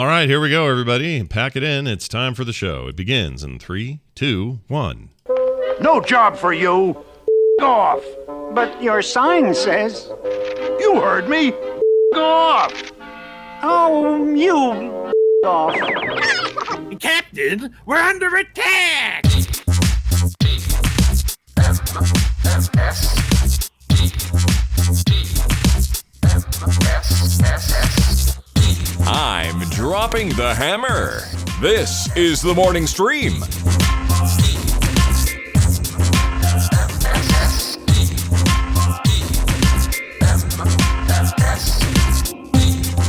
All right, here we go, everybody. Pack it in. It's time for the show. It begins in 3, 2, 1. No job for you. Off. But your sign says... You heard me. Off. Oh, you off. Captain, we're under attack! I'm dropping the hammer. This is the morning stream.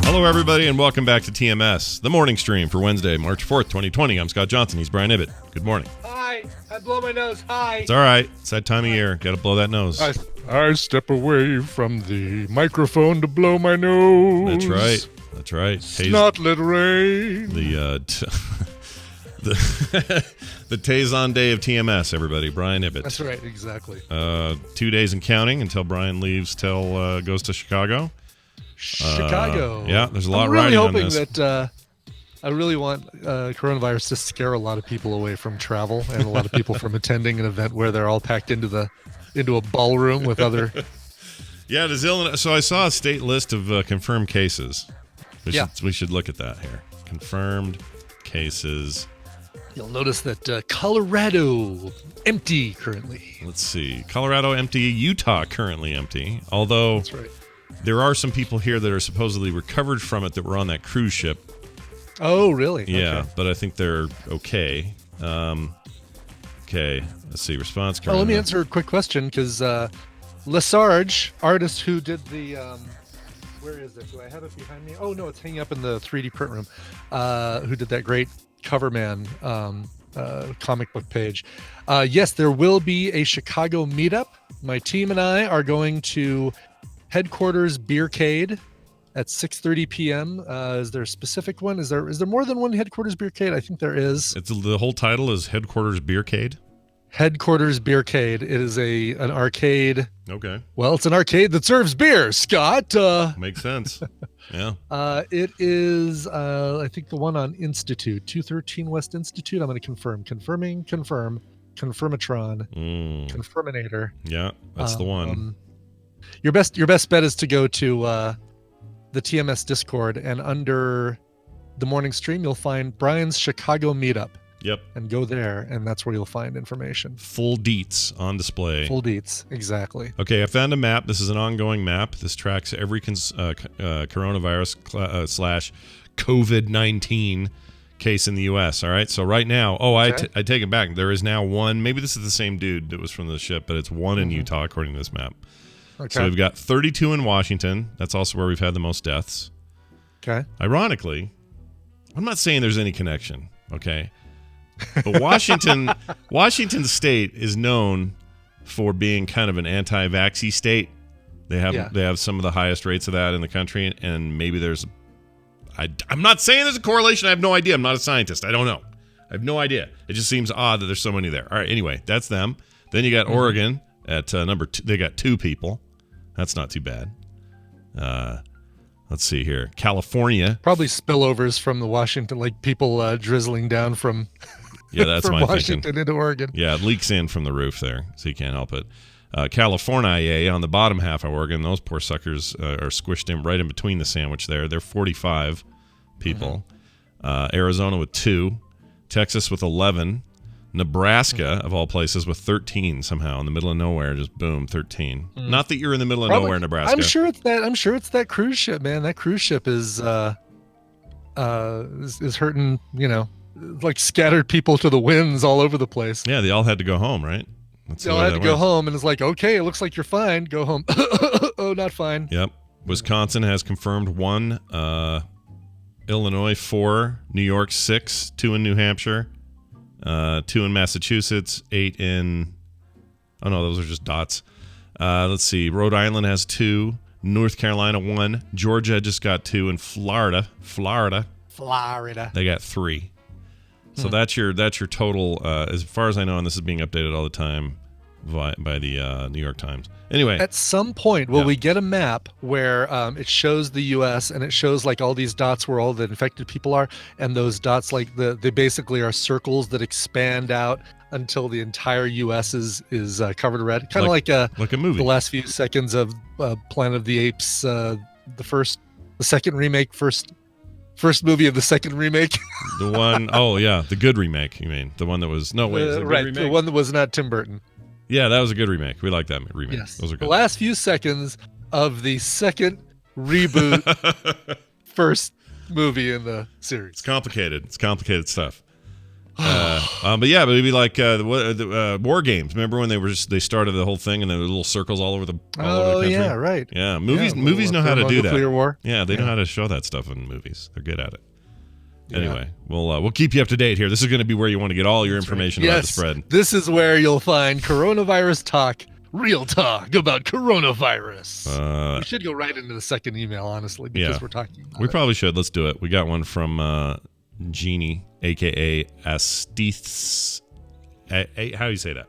Hello, everybody, and welcome back to TMS, the morning stream for Wednesday, March 4th, 2020. I'm Scott Johnson. He's Brian Ibbett. Good morning. Hi. I blow my nose. Hi. It's all right. It's that time of year. Got to blow that nose. I step away from the microphone to blow my nose. That's right. That's right. Snotlet rain. The Tazon day of TMS, everybody. Brian Ibbett. That's right. Exactly. 2 days and counting until Brian leaves till goes to Chicago. Chicago. Yeah, there's a lot I'm really riding hoping on this. that I really want coronavirus to scare a lot of people away from travel and a lot of people from attending an event where they're all packed into a ballroom with other. Yeah, does Illinois? So I saw a state list of confirmed cases. We should look at that here. Confirmed cases. You'll notice that Colorado empty currently. Let's see. Colorado empty. Utah currently empty. Although That's right. there are some people here that are supposedly recovered from it that were on that cruise ship. Oh, really? Yeah, Okay. but I think they're okay. Okay, let's see. Response. Oh, let me answer a quick question because Lesarge, artist who did the where is it? Do I have it behind me? Oh no, it's hanging up in the 3D print room. Who did that great Coverman comic book page? Yes, there will be a Chicago meetup. My team and I are going to Headquarters Beercade at 6:30 p.m. Is there a specific one? Is there more than one Headquarters Beercade? I think there is. The whole title is Headquarters Beercade. Headquarters Beercade. It is an arcade. Okay, Well, it's an arcade that serves beer, Scott. makes sense. Yeah. It is, I think, the one on Institute, 213 West Institute. I'm going to confirm. Confirmatron. Confirminator. Yeah, that's the one. Your best bet is to go to the TMS Discord, and under the morning stream, you'll find Brian's Chicago Meetup. Yep. And go there, and that's where you'll find information. Full deets on display. Full deets, exactly. Okay, I found a map. This is an ongoing map. This tracks every coronavirus slash COVID-19 case in the U.S. All right, so right now, I take it back. There is now one. Maybe this is the same dude that was from the ship, but it's one in Utah according to this map. Okay. So we've got 32 in Washington. That's also where we've had the most deaths. Okay. Ironically, I'm not saying there's any connection. Okay. But Washington State is known for being kind of an anti-vaxxy state. They have some of the highest rates of that in the country, and maybe there's. I'm not saying there's a correlation. I have no idea. I'm not a scientist. I don't know. I have no idea. It just seems odd that there's so many there. All right. Anyway, that's them. Then you got Oregon at number 2. They got 2 people. That's not too bad. Let's see here. California. Probably spillovers from the Washington, like people drizzling down from. Yeah, that's from my Washington thinking. into Oregon. Yeah, it leaks in from the roof there, so you can't help it. California on the bottom half of Oregon, those poor suckers are squished in right in between the sandwich there. They're 45 people. Arizona with 2. Texas with 11. Nebraska, of all places, with 13 somehow in the middle of nowhere. Just boom, 13. Not that you're in the middle of nowhere, Nebraska. I'm sure it's that cruise ship, man. That cruise ship is hurting, like scattered people to the winds all over the place. Yeah, they all had to go home, right? They all had to go home, and it's like, okay, it looks like you're fine. Go home. Oh, not fine. Yep. Wisconsin has confirmed 1. Illinois 4. New York 6. 2 in New Hampshire. 2 in Massachusetts. 8 in. Oh no, those are just dots. Let's see. Rhode Island has 2. North Carolina 1. Georgia just got 2, and Florida. They got 3. So that's your total. As far as I know, and this is being updated all the time. by the New York Times. Anyway, At some point, will Yeah. we get a map where it shows the U.S. and it shows like all these dots where all the infected people are, and those dots they basically are circles that expand out until the entire U.S. is covered in red, kind of like a movie. the last few seconds of Planet of the Apes, the second remake, first movie of the second remake. The one, the good remake. You mean the one that was? No, wait, is it a good right, remake? the one that was not Tim Burton. Yeah, that was a good remake. We like that remake. Yes, Those are the good. last few seconds of the second reboot, first movie in the series. It's complicated. It's complicated stuff. But it'd be like war games. Remember when they started the whole thing and there were little circles all over the country? Yeah, right. Yeah, movies know how to do that. Nuclear war. Yeah, they know how to show that stuff in movies. They're good at it. Anyway, we'll keep you up to date here. This is going to be where you want to get all your information about the spread. This is where you'll find coronavirus talk, real talk about coronavirus. We should go right into the second email, honestly, because we're talking about We it. probably should. Let's do it. We got one from Jeannie, a.k.a. Astis. How do you say that?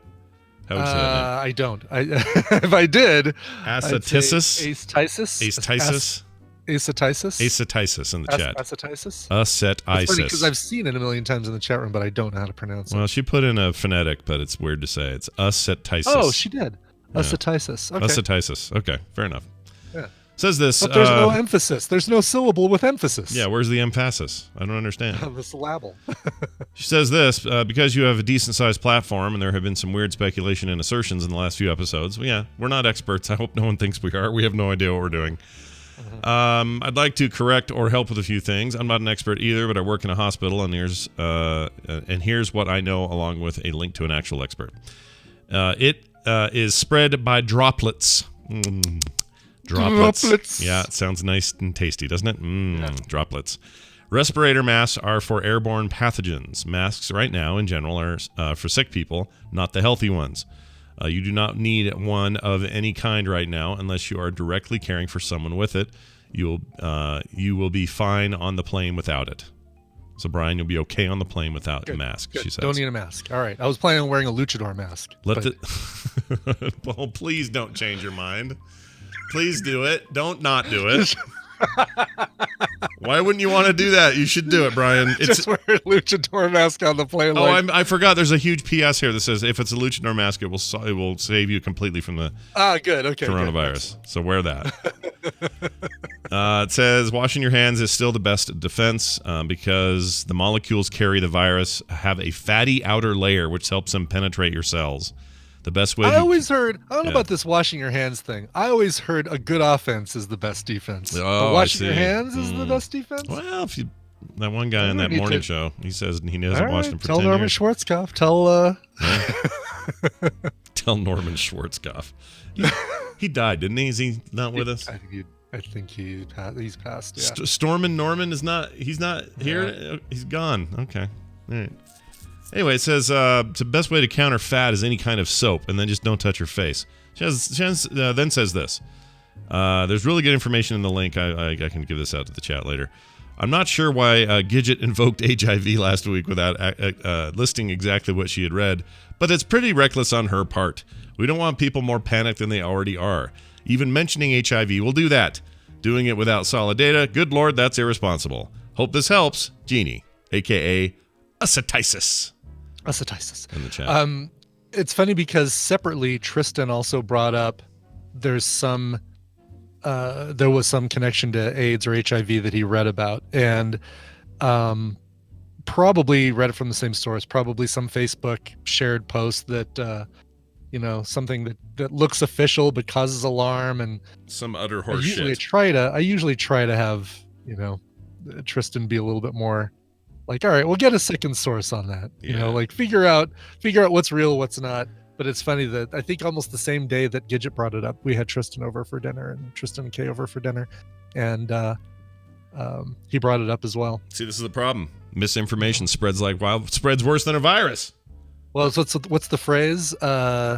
How would you say that I don't. If I did, Acetisis? Acetisis. name? Acetisis. Acetisis in the chat. Acetisis. It's funny because Acetisis. I've seen it a million times in the chat room, but I don't know how to pronounce it. Well, she put in a phonetic, but it's weird to say. It's acetisis. Oh, she did. Yeah. Acetisis. Okay. Acetisis. Okay, fair enough. Yeah. Says this. But there's no emphasis. There's no syllable with emphasis. Yeah, where's the emphasis? I don't understand. The syllable. She says this, because you have a decent-sized platform and there have been some weird speculation and assertions in the last few episodes. Well, yeah, we're not experts. I hope no one thinks we are. We have no idea what we're doing. I'd like to correct or help with a few things. I'm not an expert either, but I work in a hospital, and here's what I know along with a link to an actual expert. It is spread by droplets. Droplets. Yeah, it sounds nice and tasty, doesn't it? Droplets. Respirator masks are for airborne pathogens. Masks right now, in general, are for sick people, not the healthy ones. You do not need one of any kind right now unless you are directly caring for someone with it. You will be fine on the plane without it. So, Brian, you'll be okay on the plane without a mask, Good. she says. Don't need a mask. All right. I was planning on wearing a luchador mask. Well, please don't change your mind. Please do it. Don't not do it. Why wouldn't you want to do that? You should do it, Brian. Just wear a luchador mask on the plane. I forgot. There's a huge PS here that says if it's a luchador mask, it will save you completely from the good. Okay. coronavirus. So wear that. It says washing your hands is still the best defense because the molecules carry the virus have a fatty outer layer which helps them penetrate your cells. The best way. I don't know about this washing your hands thing. I always heard a good offense is the best defense. Oh, but washing your I see. hands is the best defense? Well, if you that one guy in that need morning to- show, he says he hasn't All watched right, him for tell 10 Norman years. Schwarzkopf. Tell Norman Schwarzkopf. He died, didn't he? Is he not with us? I think he's passed. Yeah. Stormin Norman is not. He's not here. He's gone. Okay. All right. Anyway, it says it's the best way to counter fat is any kind of soap, and then just don't touch your face. She then says this. There's really good information in the link. I can give this out to the chat later. I'm not sure why Gidget invoked HIV last week without listing exactly what she had read, but it's pretty reckless on her part. We don't want people more panicked than they already are. Even mentioning HIV will do that. Doing it without solid data, good Lord, that's irresponsible. Hope this helps. Jeannie, a.k.a. Acetisis. Acetisis. In the chat. It's funny because separately, Tristan also brought up there was some connection to AIDS or HIV that he read about, and probably read it from the same source. Probably some Facebook shared post that something that looks official but causes alarm, and Some utter I horse usually shit. try to have Tristan be a little bit more like, all right, we'll get a second source on that. Yeah. Like figure out what's real, what's not. But it's funny that I think almost the same day that Gidget brought it up, we had Tristan over for dinner and Tristan and Kay over for dinner, and he brought it up as well. See, this is the problem. Misinformation spreads like wild. Spreads worse than a virus. Well, so what's the phrase?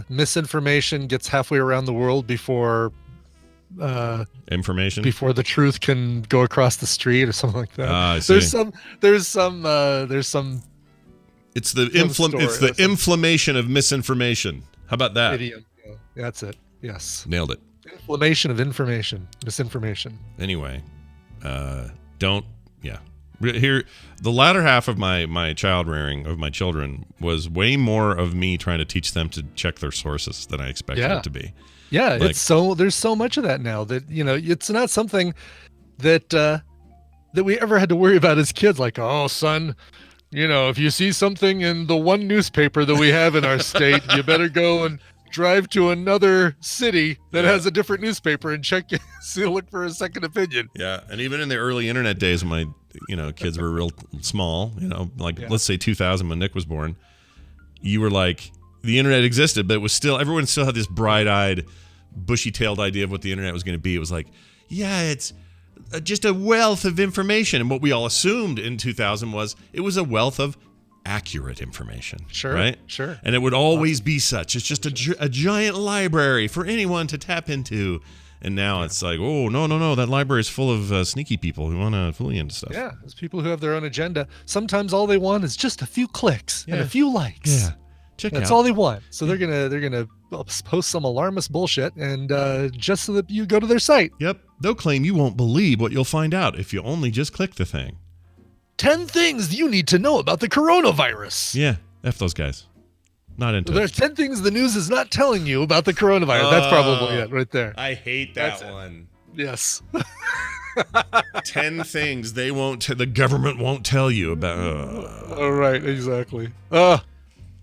Misinformation gets halfway around the world before Information. the truth can go across the street or something like that. I see. There's some It's the Some story, it's the that's some- inflammation of misinformation. How about that? Idiom. Yeah, that's it. Yes. Nailed it. Inflammation of information, misinformation. Anyway, here the latter half of my child rearing of my children was way more of me trying to teach them to check their sources than I expected it to be. Yeah, Like- there's so much of that now that it's not something that that we ever had to worry about as kids. Like, oh, son, if you see something in the one newspaper that we have in our state, you better go and drive to another city that has a different newspaper and look for a second opinion. Yeah, and even in the early internet days when my kids were real small, let's say 2000 when Nick was born, you were like, the internet existed, but it was still, everyone still had this bright-eyed, bushy-tailed idea of what the internet was going to be. It was like, yeah, it's just a wealth of information. And what we all assumed in 2000 was it was a wealth of accurate information. Sure, right? sure. And it would always be such. It's just a giant library for anyone to tap into. And now it's like, oh, no, that library is full of sneaky people who want to fool you into stuff. Yeah, there's people who have their own agenda. Sometimes all they want is just a few clicks and a few likes. Yeah. Check That's out. all they want. So they're gonna post some alarmist bullshit and just so that you go to their site. Yep. They'll claim you won't believe what you'll find out if you only just click the thing. 10 things you need to know about the coronavirus. Yeah. F those guys. Not into There's it. 10 things the news is not telling you about the coronavirus. That's probably it right there. I hate That's that it. one. Yes. 10 things the government won't tell you about. All right, exactly. All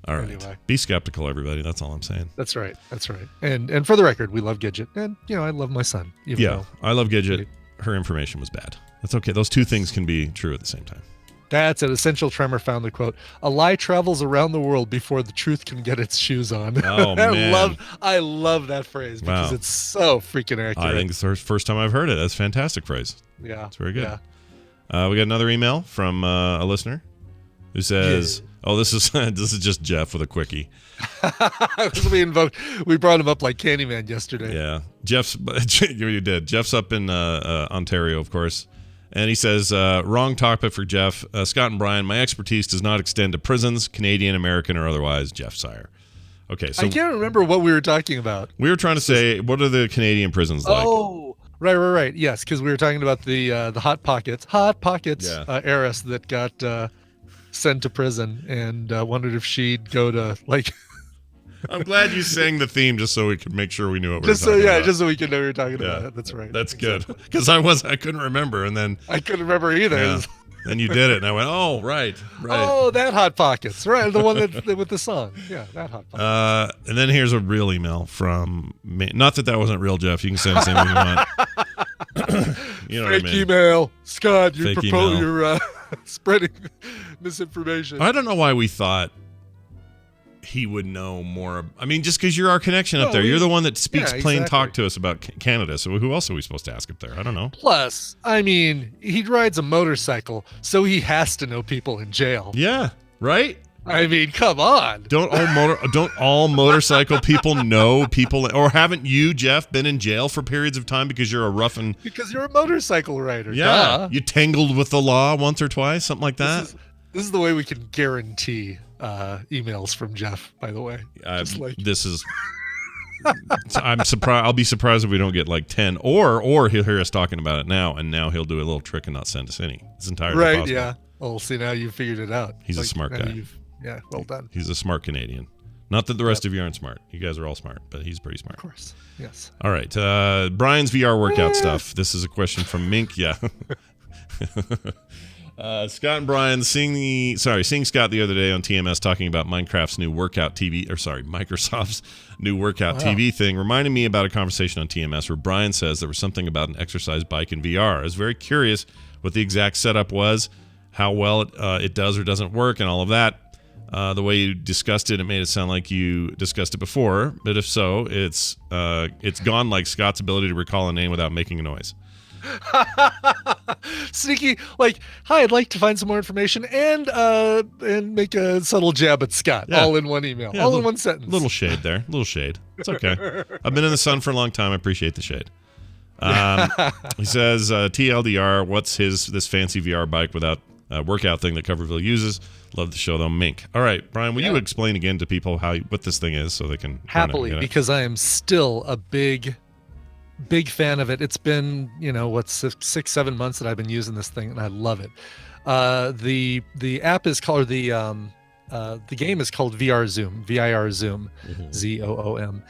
right. Anyway. Be skeptical, everybody. That's all I'm saying. That's right. That's right. And for the record, we love Gidget. And, I love my son. Even Yeah. though I love Gidget. Her information was bad. That's okay. Those two things can be true at the same time. That's an Essential Tremor found the quote, a lie travels around the world before the truth can get its shoes on. Oh, man. I love that phrase because Wow. it's so freaking accurate. I think it's the first time I've heard it. That's a fantastic phrase. Yeah. It's very good. Yeah. We got another email from a listener who says, "Oh, this is this is just Jeff with a quickie." We brought him up like Candyman yesterday. Yeah, you did. Jeff's up in Ontario, of course, and he says, "Wrong topic for Jeff. Scott and Brian, my expertise does not extend to prisons, Canadian, American, or otherwise." Jeff Sire. Okay, so I can't remember what we were talking about. we were trying to say, what are the Canadian prisons like? Oh, right. Yes, because we were talking about the Hot Pockets Yeah. heiress that got sent to prison and wondered if she'd go to like. I'm glad you sang the theme just so we could make sure we knew what we were Just so talking about. just so we could know we were talking Yeah. about it. That's right. That's Exactly. good because I couldn't remember, and then I couldn't remember either. yeah, then you did it, and I went, oh right. Oh, that Hot Pockets, right? The one that with the song. Yeah, that Hot Pockets. And then here's a real email from me. Not that wasn't real, Jeff. You can send us anything you want. You know Fake what I mean? email, Scott. Fake email. You're spreading misinformation. I don't know why we thought he would know more. I mean, just because you're our connection up No, there. You're the one that speaks yeah, plain talk exactly. to us about Canada. So who else are we supposed to ask up there? I don't know. Plus, I mean, he rides a motorcycle, so he has to know people in jail. Yeah, right? I mean, come on. Don't all motorcycle people know people, or haven't you, Jeff, been in jail for periods of time because you're a rough and Because you're a motorcycle rider. yeah, Duh. you tangled with the law once or twice, something like that. This is the way we can guarantee emails from Jeff, by the way. Just like This is. I'm surprised. I'll be surprised if we don't get like 10, or he'll hear us talking about it now, and now he'll do a little trick and not send us any. It's entirely right, possible. yeah. Well, see, now you figured it out. He's a smart now guy. Yeah, well done. He's a smart Canadian. Not that the rest of you aren't smart. You guys are all smart, but he's pretty smart. Of course. Yes. All right. Brian's VR workout stuff. This is a question from Mink. Yeah. Scott and Brian seeing Scott the other day on TMS talking about Microsoft's new workout TV TV thing reminded me about a conversation on TMS where Brian says there was something about an exercise bike in VR. I was very curious what the exact setup was, how well it does or doesn't work, and all of that. The way you discussed it made it sound like you discussed it before, but if so, it's gone like Scott's ability to recall a name without making a noise. Sneaky, like, hi, I'd like to find some more information and make a subtle jab at Scott, Yeah. all in one email, Yeah, all in one sentence. Little shade there. Little shade. It's okay. I've been in the sun for a long time. I appreciate the shade. He says, TLDR, what's this fancy VR bike without workout thing that Coverville uses. Love the show, though. Mink. All right, Brian, will you explain again to people what this thing is so they can happily, because I am still a big fan of it. It's been 6-7 months that I've been using this thing, and I love it. The app is called the game is called VR Zoom, VIR Zoom, ZOOM.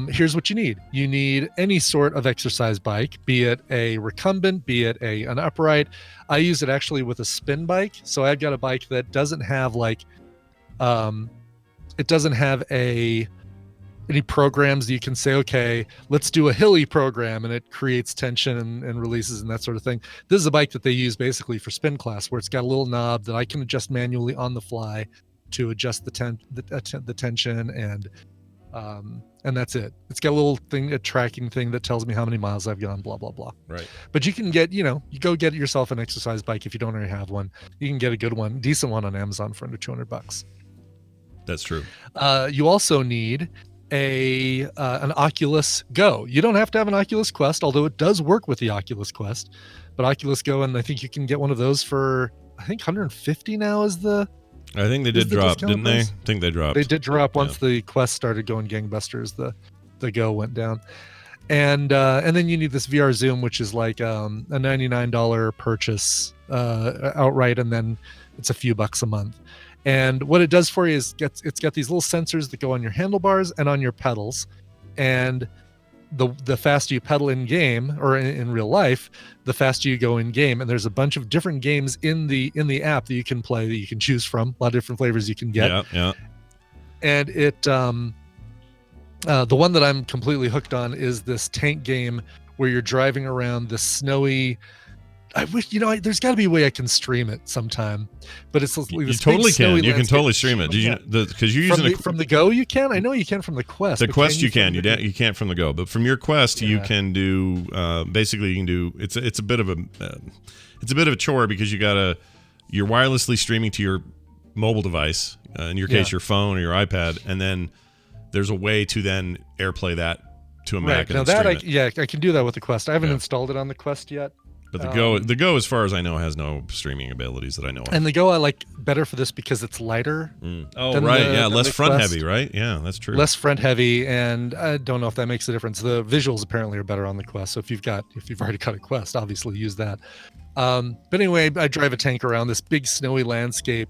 Here's what you need. You need any sort of exercise bike, be it a recumbent, be it an upright. I use it actually with a spin bike. So I've got a bike that doesn't have any programs that you can say, okay, let's do a hilly program, and it creates tension and releases and that sort of thing. This is a bike that they use basically for spin class, where it's got a little knob that I can adjust manually on the fly to adjust the tension, and that's it. It's got a little thing, a tracking thing that tells me how many miles I've gone, blah, blah, blah. Right. But you can get, you go get yourself an exercise bike if you don't already have one. You can get a good one, decent one on Amazon for under $200. That's true. You also need an Oculus Go. You don't have to have an Oculus Quest, although it does work with the Oculus Quest. But Oculus Go, and I think you can get one of those for, I think 150 now is the... I think they did drop, didn't they? I think they dropped. They did drop once the Quest started going gangbusters. The Go went down, and then you need this VR Zoom, which is like a $99 purchase outright, and then it's a few bucks a month. And what it does for you is it's got these little sensors that go on your handlebars and on your pedals, and the faster you pedal in game or in real life, the faster you go in game. And there's a bunch of different games in the app that you can play, that you can choose from. A lot of different flavors you can get. Yeah. And it the one that I'm completely hooked on is this tank game where you're driving around the snowy. I wish, there's got to be a way I can stream it sometime, but it's you totally can. You can totally stream it. Because you're using from the Go, you can. I know you can from the Quest. The Quest you can. You can't from the Go, but from your Quest you can do. Basically, you can do. It's a bit of a chore because you're wirelessly streaming to your mobile device. In your case, your phone or your iPad, and then there's a way to then AirPlay that to a Mac. Now that I can do that with the Quest. I haven't installed it on the Quest yet. But the Go, as far as I know, has no streaming abilities that I know of. And the Go I like better for this because it's lighter. Oh, right. Less front heavy, right? Yeah, that's true. Less front heavy, and I don't know if that makes a difference. The visuals apparently are better on the Quest. So if you've already got a Quest, obviously use that. But anyway, I drive a tank around this big snowy landscape.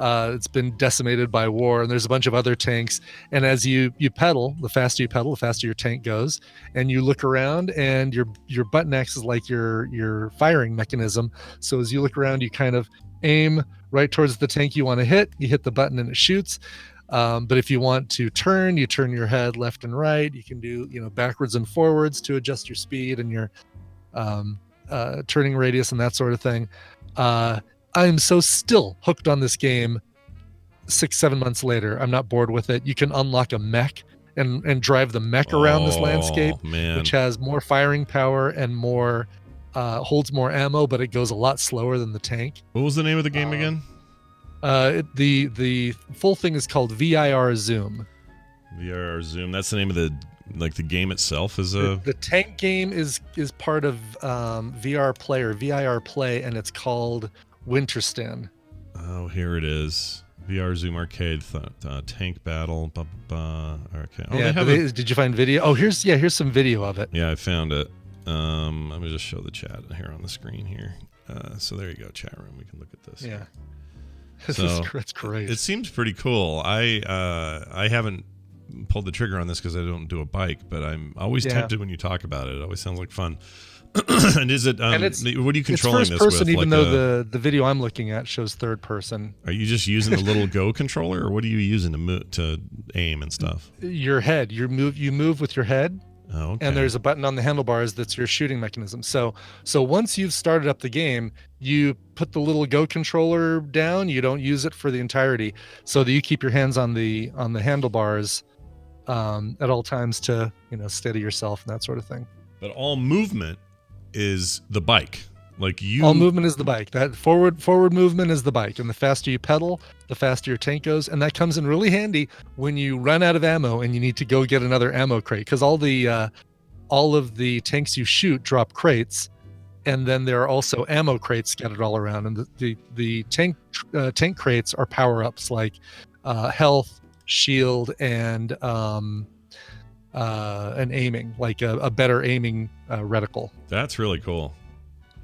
It's been decimated by war, and there's a bunch of other tanks. And as you pedal, the faster you pedal, the faster your tank goes. And you look around, and your button acts as like your firing mechanism. So as you look around, you kind of aim right towards the tank you want to hit. You hit the button, and it shoots. But if you want to turn, you turn your head left and right. You can do backwards and forwards to adjust your speed and your turning radius and that sort of thing. I am so still hooked on this game 6-7 months later. I'm not bored with it. You can unlock a mech and drive the mech around this landscape, which has more firing power and more holds more ammo, but it goes a lot slower than the tank. What was the name of the game again? The full thing is called VIR Zoom. VIR Zoom. That's the name of the game itself is a. The tank game is part of VR Play, and it's called Winterstan. Oh, here it is. VR Zoom Arcade tank battle. Okay. Oh, did you find video? Oh, here's some video of it. Yeah, I found it. Let me just show the chat here on the screen here. So there you go, chat room. We can look at this. Yeah. That's great. It seems pretty cool. I haven't pulled the trigger on this because I don't do a bike, but I'm always tempted when you talk about it. It always sounds like fun. And is it? What are you controlling it's this first person, with? Even though the video I'm looking at shows third person. Are you just using the little Go controller, or what are you using to aim and stuff? Your head. You move with your head. Oh, okay. And there's a button on the handlebars that's your shooting mechanism. So once you've started up the game, you put the little Go controller down. You don't use it for the entirety, so that you keep your hands on the handlebars at all times to steady yourself and that sort of thing. But all movement is the bike. All movement is the bike. That forward movement is the bike, and the faster you pedal, the faster your tank goes, and that comes in really handy when you run out of ammo and you need to go get another ammo crate, because all of the tanks you shoot drop crates, and then there are also ammo crates scattered all around. And the tank crates are power ups like health, shield, and aiming, like a better aiming reticle. That's really cool.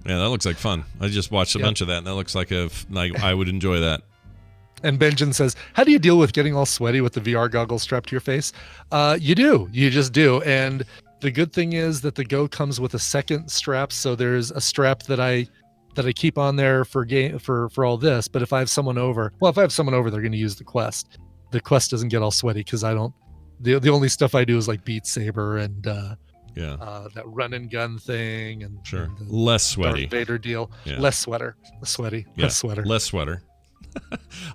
Yeah, that looks like fun. I just watched a bunch of that, and that looks like I would enjoy that. And Benjamin says, how do you deal with getting all sweaty with the VR goggles strapped to your face? You do. You just do. And the good thing is that the Go comes with a second strap. So there's a strap that I keep on there for all this. But if I have someone over, they're going to use the Quest. The Quest doesn't get all sweaty because I don't. The only stuff I do is like Beat Saber and that run and gun thing and sure, and less sweaty. Darth Vader deal. Yeah. Less sweaty. Yeah. Less sweater. Less sweater.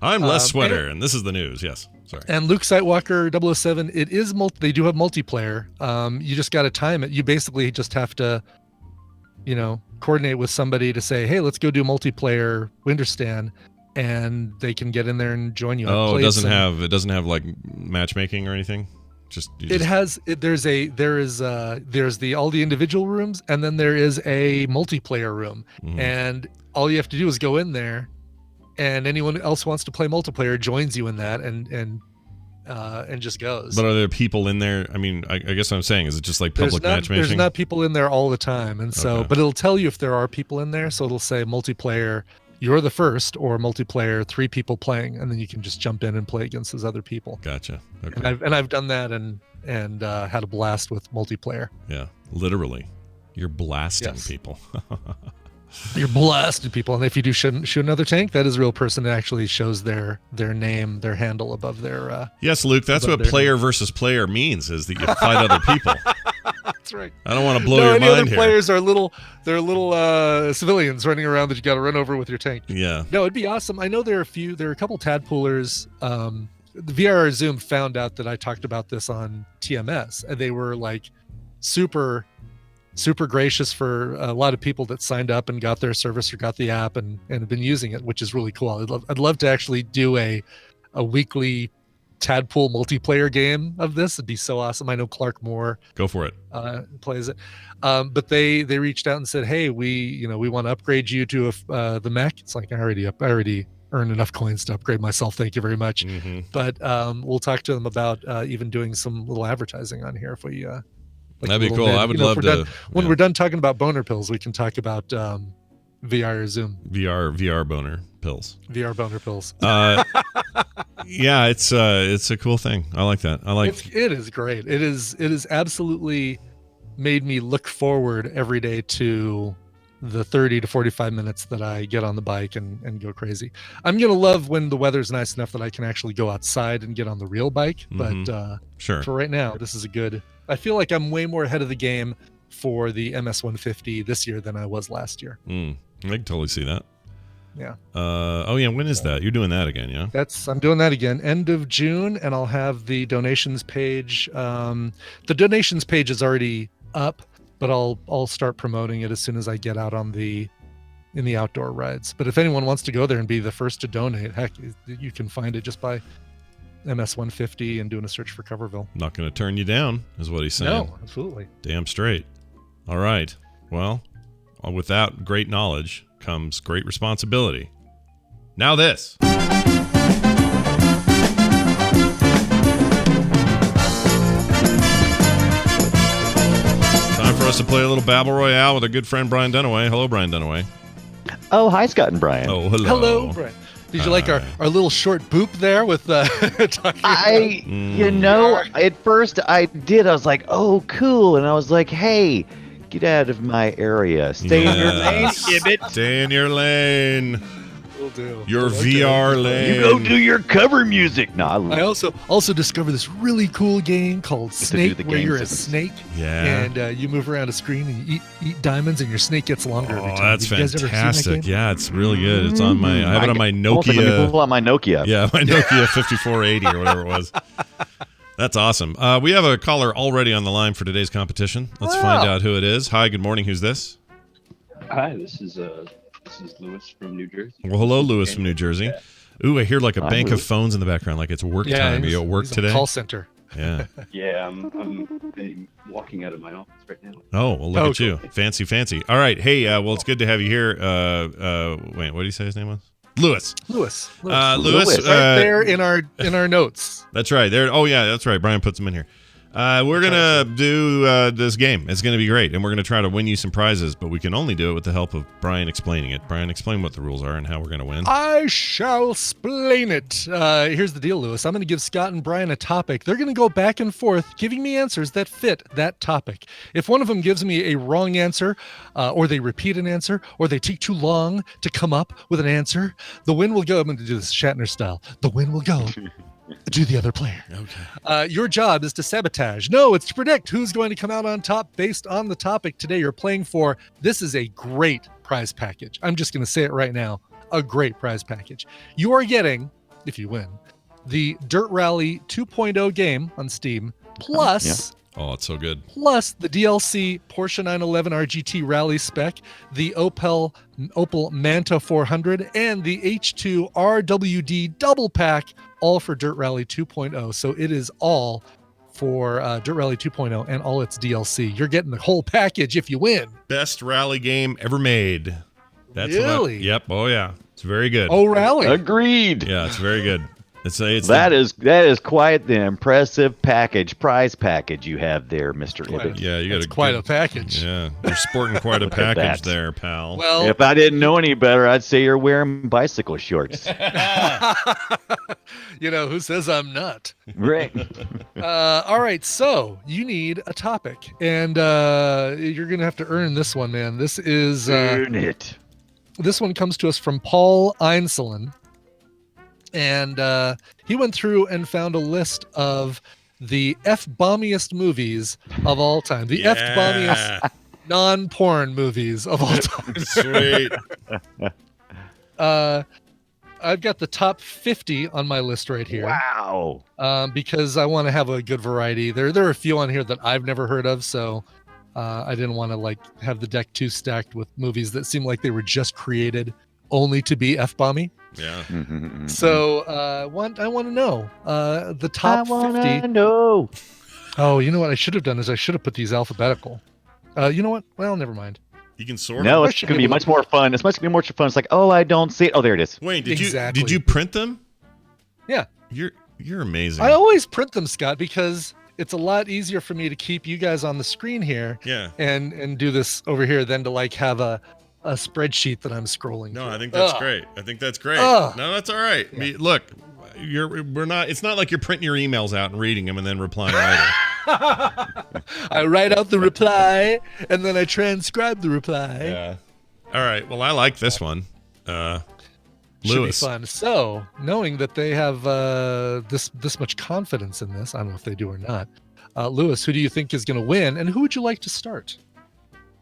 I'm less sweater, and this is the news. Yes, sorry. And Luke Sightwalker 007, it is they do have multiplayer. You just got to time it. You basically just have to, coordinate with somebody to say, hey, let's go do multiplayer Winterstand, and they can get in there and join you. Oh, it doesn't have like matchmaking or anything. There's all the individual rooms, and then there is a multiplayer room, and all you have to do is go in there. And anyone else wants to play multiplayer joins you in that and just goes. But are there people in there? I mean, I guess what I'm saying is it just like public matchmaking? There's not people in there all the time, and so but it'll tell you if there are people in there. So it'll say multiplayer, you're the first, or multiplayer, 3 people playing, and then you can just jump in and play against those other people. Gotcha. Okay. And I've done that and had a blast with multiplayer. Yeah, literally, you're blasting people. You're blasting people, and if you do shoot another tank, that is a real person that actually shows their name, their handle above their. Yes, Luke, that's what player versus player means, is that you fight other people. That's right. I don't want to blow your mind other here. Players are little civilians running around that you got to run over with your tank. Yeah. No, it'd be awesome. I know there are a couple tadpoolers. The VR Zoom found out that I talked about this on TMS, and they were like super gracious for a lot of people that signed up and got their service or got the app and have been using it, which is really cool. I'd love to actually do a weekly Tadpool multiplayer game of this. It'd be so awesome. I know Clark Moore go for it plays it, but they reached out and said, hey, we want to upgrade you to the mech. It's like I already earned enough coins to upgrade myself, thank you very much. But we'll talk to them about even doing some little advertising on here if we that'd be cool. I would love to. When we're done talking about boner pills, we can talk about VR or Zoom. VR boner pills. VR boner pills. Yeah, it's a cool thing. I like that. It is great. It is absolutely made me look forward every day to the 30 to 45 minutes that I get on the bike and go crazy. I'm gonna love when the weather's nice enough that I can actually go outside and get on the real bike. But sure. For right now, this is a good. I feel like I'm way more ahead of the game for the MS150 this year than I was last year. I can totally see that. Yeah. When is that? You're doing that again, yeah? I'm doing that again. End of June, and I'll have the donations page. The donations page is already up, but I'll start promoting it as soon as I get out in the outdoor rides. But if anyone wants to go there and be the first to donate, heck, you can find it just by MS150 and doing a search for Coverville. Not going to turn you down, is what he's saying. No, absolutely. Damn straight. All right. Well, with that great knowledge comes great responsibility. Now this. Time for us to play a little Battle Royale with our good friend Brian Dunaway. Hello, Brian Dunaway. Oh, hi, Scott and Brian. Oh, hello. Hello, Brian. Did you like our little short boop there with talking at first I did. I was like, oh, cool. And I was like, hey, get out of my area. Stay in your lane, Gibbet. Stay in your lane. Will do. Your VR lane. You go do your cover music. No, I also discovered this really cool game called Snake, where you're a snake. Yeah. And you move around a screen and you eat diamonds, and your snake gets longer every time. That's fantastic. Yeah, it's really good. It's on my. I have it on my Nokia. Let me pull out my Nokia. Yeah, my Nokia 5480 or whatever it was. That's awesome. We have a caller already on the line for today's competition. Let's find out who it is. Hi, good morning. Who's this? Hi, this is Lewis from New Jersey. Well, hello, Lewis from New Jersey. Ooh, I hear like a bank of phones in the background, like it's work time. Are you at work today? Call center. Yeah. Yeah, I'm walking out of my office right now. Oh, well, look Oh, at you. Fancy, fancy. All right. Hey, well, it's good to have you here. Wait, what did he say his name was? Lewis. Lewis. Lewis. Right there in our notes. That's right. There. Oh, yeah, that's right. Brian puts them in here. We're going to do this game. It's going to be great, and we're going to try to win you some prizes, but we can only do it with the help of Brian explaining it. Brian, explain what the rules are and how we're going to win. I shall explain it. Here's the deal, Lewis. I'm going to give Scott and Brian a topic. They're going to go back and forth, giving me answers that fit that topic. If one of them gives me a wrong answer, or they repeat an answer, or they take too long to come up with an answer, the win will go. I'm going to do this Shatner style. The win will go to the other player. Okay. Your job is to sabotage. No, it's to predict who's going to come out on top based on the topic today you're playing for. This is a great prize package. I'm just going to say it right now. A great prize package. You are getting, if you win, the Dirt Rally 2.0 game on Steam, plus Oh, it's so good. plus the DLC Porsche 911 RGT Rally spec, the Opel Manta 400, and the H2 RWD double pack, all for Dirt Rally 2.0. So it is all for Dirt Rally 2.0 and all its DLC. You're getting the whole package if you win. Best rally game ever made. That's Really? Yep. Oh, yeah. It's very good. Oh, Rally. Agreed. Yeah, it's very good. It's That is quite the impressive prize package you have there, Mr. Ibbott. Yeah, you got That's quite a package. Yeah, you're sporting quite a Look at package that. there, pal. Well, If I didn't know any better, I'd say you're wearing bicycle shorts. you know, who says I'm not? Right. All right, so you need a topic, and you're gonna have to earn this one, man. This is Earn it. this one comes to us from Paul Einselin, and he went through and found a list of the F-bombiest movies of all time, the F-bombiest non-porn movies of all time. Sweet. I've got the top 50 on my list right here. Wow. Because I want to have a good variety. There are a few on here that I've never heard of, so I didn't want to have the deck too stacked with movies that seem like they were just created only to be F-bomby. Yeah. So I want to know the top 50. No. Oh, you know what I should have done is I should have put these alphabetical. You know what? Well, never mind. You can sort No, them. it's going to be much more fun. It's much more fun. It's like, oh, I don't see it. Oh, there it is. Wait, did Exactly. you print them? Yeah. You're amazing. I always print them, Scott, because it's a lot easier for me to keep you guys on the screen here Yeah. and do this over here than to have a spreadsheet that I'm scrolling No, through. I think that's Ugh. great. I think that's great. Ugh. No, that's all right. Yeah. Look, we're not. It's not like you're printing your emails out and reading them and then replying later. I write out the reply and then I transcribe the reply. Yeah. All right. Well, I like this one. Should Lewis. be fun. So, knowing that they have this much confidence in this, I don't know if they do or not. Lewis, who do you think is going to win, and who would you like to start?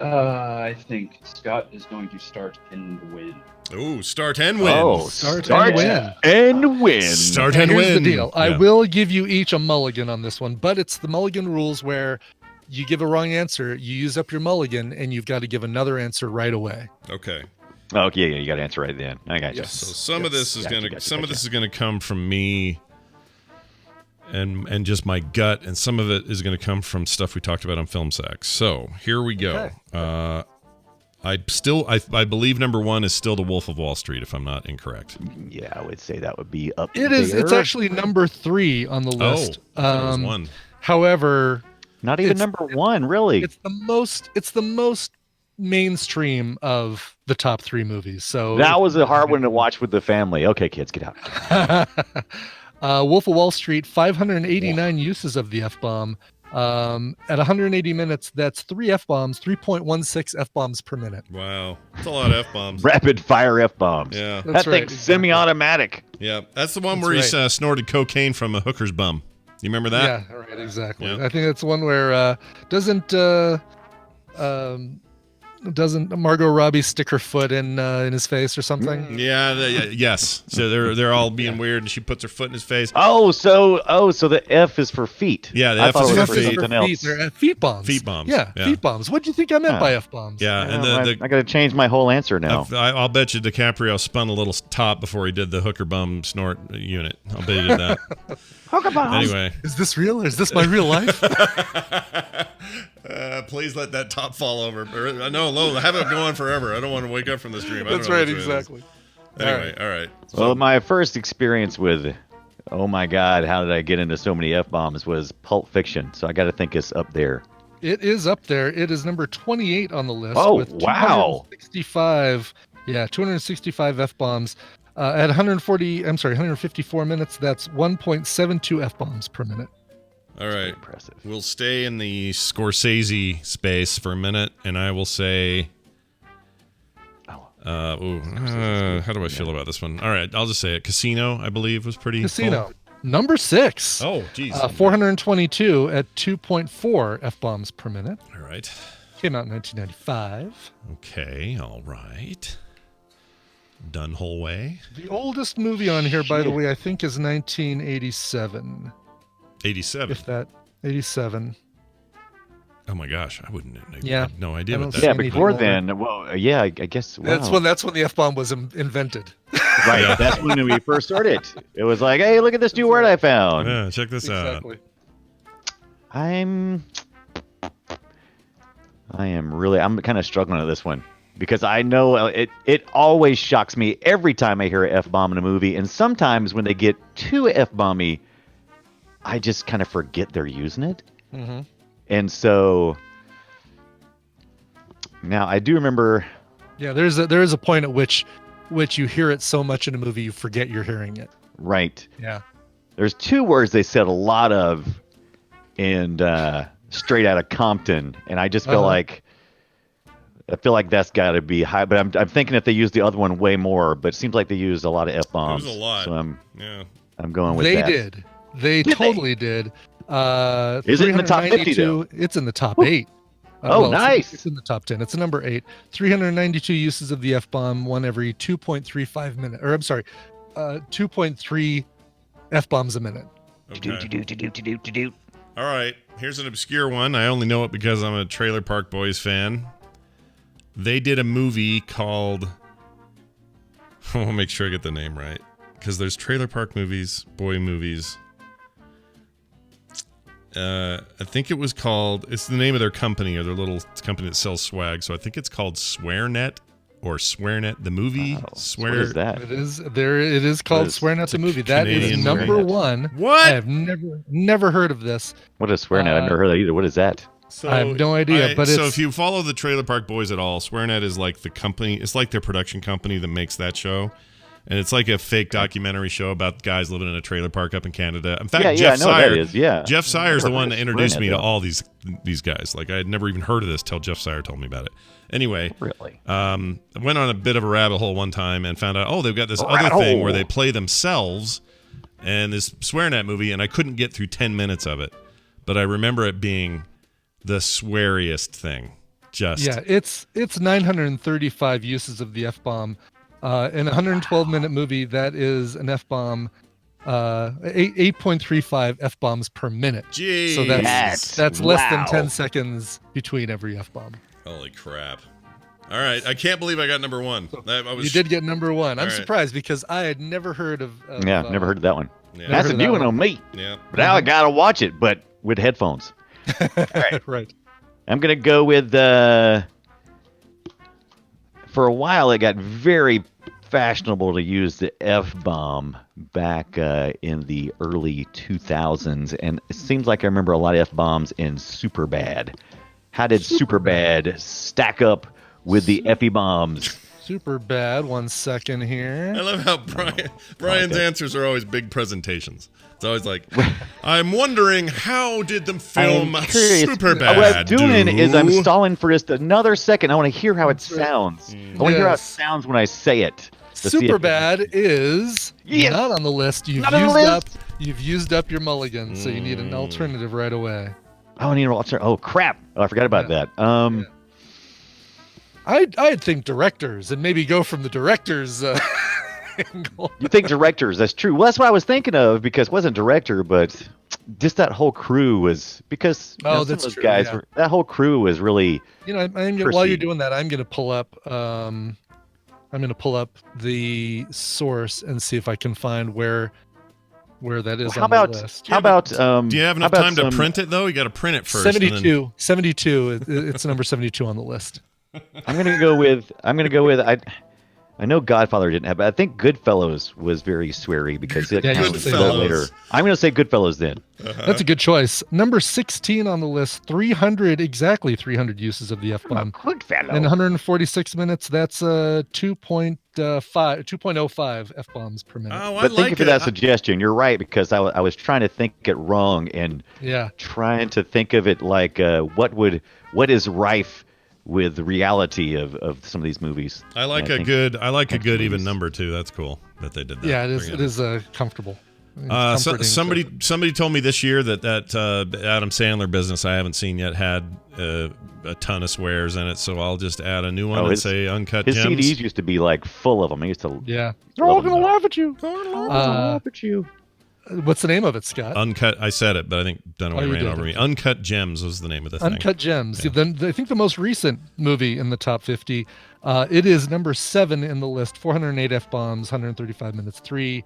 I think Scott is going to start and win. Ooh, start and win. Oh, Start start and win. and win. Start And and here's win. the deal. I Yeah. will give you each a mulligan on this one, but it's the mulligan rules where you give a wrong answer, you use up your mulligan, and you've got to give another answer right away. Okay. Oh, yeah, you got to answer right then. I got you. Yes. So some of this is Gotcha, gonna gotcha, some of gotcha. this is gonna come from me and just my gut, and some of it is gonna come from stuff we talked about on Film Sacks. So here we go. Okay. I believe number one is still The Wolf of Wall Street, if I'm not incorrect. Yeah, I would say that would be up It is. It's there. actually number 3 on the list. Oh, that was one. However, Not even it's- number one, really. it's the most mainstream of the top 3 movies. So That was a hard one to watch with the family. Okay, kids, get out. Wolf of Wall Street, 589 uses of the F-bomb. At 180 minutes, that's 3 F-bombs, 3.16 F-bombs per minute. Wow, that's a lot of F-bombs. Rapid fire F bombs. Yeah, That's That right, thing's exactly. semi-automatic. yeah. That's the one That's where he right. snorted cocaine from a hooker's bum. You remember that? Yeah, right, exactly. Yeah. I think that's one where doesn't doesn't Margot Robbie stick her foot in his face or something? Yeah, yes. So they're all being weird, and she puts her foot in his face. Oh, so the F is for feet. Yeah, the I F thought is it for was feet. something else. They're feet bombs. Feet bombs. Yeah, Yeah. feet bombs. What do you think I meant Yeah. by F bombs? Yeah, and I got to change my whole answer now. I'll bet you DiCaprio spun a little top before he did the hooker bum snort unit. I'll bet you did that. Hooker bombs. Anyway, Is this real? Is this my real life? please let that top fall over. No, have it go on forever. I don't want to wake up from this dream. I don't That's know right, which way it is. exactly. Anyway, all right. Well, my first experience with, oh my God, how did I get into so many F-bombs was Pulp Fiction. So I got to think it's up there. It is up there. It is number 28 on the list. Oh, with wow. 265. Yeah, 265 F bombs. At 154 minutes, that's 1.72 F bombs per minute. All right. Impressive. We'll stay in the Scorsese space for a minute, and I will say. How do I feel about this one? All right, I'll just say it. Casino, I believe, was pretty. Casino, full. number 6. Oh, geez. 422 at 2.4 F bombs per minute. All right. Came out in 1995. Okay. All right. Done whole way. The oldest movie on here, by the way, I think is 1987. 87. If that, 87. Oh my gosh, I wouldn't. Yeah. I have no idea I what don't that. see Yeah, anything before older. then, well, yeah, I guess. Wow. That's when the F bomb was invented. Right, Yeah. that's when we first started. It was like, hey, look at this new word I found. Yeah, check this out. I'm kind of struggling with this one because I know it always shocks me every time I hear an F-bomb in a movie, and sometimes when they get too F-bomby, I just kind of forget they're using it. Mm-hmm. And so now I do remember. Yeah, there is a point at which you hear it so much in a movie you forget you're hearing it. Right. Yeah. There's two words they said a lot of in Straight Outta Compton, and I just feel like that's got to be high. But I'm thinking if they use the other one way more, but it seems like they used a lot of F-bombs. There's a lot. So I'm going with They that. did. They totally did. Is it in the top 50 though? It's in the top 8. Nice. It's in the top 10. It's number 8. 392 uses of the F-bomb, one every 2.35 minutes. Or I'm sorry, 2.3 F-bombs a minute. Okay. All right. Here's an obscure one. I only know it because I'm a Trailer Park Boys fan. They did a movie called. I'll make sure I get the name right because there's Trailer Park movies, boy movies. I think it was called. It's the name of their company or their little company that sells swag. So I think it's called SwearNet or SwearNet. The movie Swear. What is that? It is called SwearNet the movie. That is Canadian number SwearNet. 1. What? I have never heard of this. What is SwearNet? I've never heard of that either. What is that? So I have no idea, but so it's- if you follow the Trailer Park Boys at all, SwearNet is like the company. It's like their production company that makes that show, and it's like a fake documentary show about guys living in a trailer park up in Canada. In fact, Yeah, Jeff I know what that Sire, is, yeah. Jeff Sire's the Never one heard that of introduced SwearNet, me to though. all these guys. Like I had never even heard of this till Jeff Sire told me about it. Anyway, Really? I went on a bit of a rabbit hole one time and found out, they've got this other thing where they play themselves and this SwearNet movie, and I couldn't get through 10 minutes of it. But I remember it being the sweariest thing. Yeah, it's 935 uses of the F-bomb. In a 112-minute movie, that is an F-bomb, 8.35 F-bombs per minute. Jeez. So that's Yes. less than Wow. 10 seconds between every F-bomb. Holy crap. All right. I can't believe I got number 1. I was, You did get number 1. I'm All right. surprised because I had never heard of Yeah, never heard of that one. Yeah. That's a heard of new that one one. on me. Yeah. But now I gotta watch it, but with headphones. right. I'm gonna go with for a while it got very fashionable to use the F-bomb back in the early 2000s, and it seems like I remember a lot of F-bombs in Superbad. How did Superbad stack up with the F-y bombs? Super bad. 1 second I here. love how Brian's answers are always big presentations. It's always like, I'm wondering how did the film I'm curious. Superbad What I'm doing is I'm do? stalling for just another second. I want to hear how it sounds. I want to hear how it Yes. sounds when I say it. to see Super if- bad is Yes. not on the list. Not on the list. You've used up your mulligan, so you need an alternative right away. Oh, I need an alternative. Oh, crap. Oh, I forgot about Yeah. that. I'd think directors and maybe go from the directors angle. You think directors? That's true. Well, that's what I was thinking of because it wasn't director, but just that whole crew was because Oh, some that's of those true, guys yeah. were, that whole crew was really You know, I'm gonna, while you're Proceed. doing that, I'm gonna pull up. I'm gonna pull up the source and see if I can find where that is how on about the list. how about Do you have enough how about time to some- print it though? You got to print it first. and then- 72. It's number 72 on the list. I'm gonna go with I know Godfather didn't have, but I think Goodfellas was very sweary because it Yeah, kind you of should say was Goodfellas. later. I'm gonna say Goodfellas then. That's a good choice. Number 16 on the list. 300 uses of the F bomb. Goodfellas. In 146 minutes, that's 2.05 F bombs per minute. Oh, I But like thank you for it. that suggestion. You're right because I was trying to think it wrong and Yeah. trying to think of it like what is rife with the reality of some of these movies. I like And a think good. I like a next good even movies. number too. That's cool that they did that. Yeah, it is. Bring It is comfortable. It's So, comforting to- somebody told me this year that Adam Sandler business I haven't seen yet had a ton of swears in it, so I'll just add a new one Oh, and his- say uncut His gems. CDs used to be like full of them. I used to Yeah. They're all gonna laugh at you. laugh at you. What's the name of it, Scott? Uncut. I said it, but I think Dunaway you ran did. over me. Uncut Gems was the name of the thing. Uncut Gems. Yeah. Then I think the most recent movie in the top 50. It is number 7 in the list. 408 F bombs, 135 minutes, 3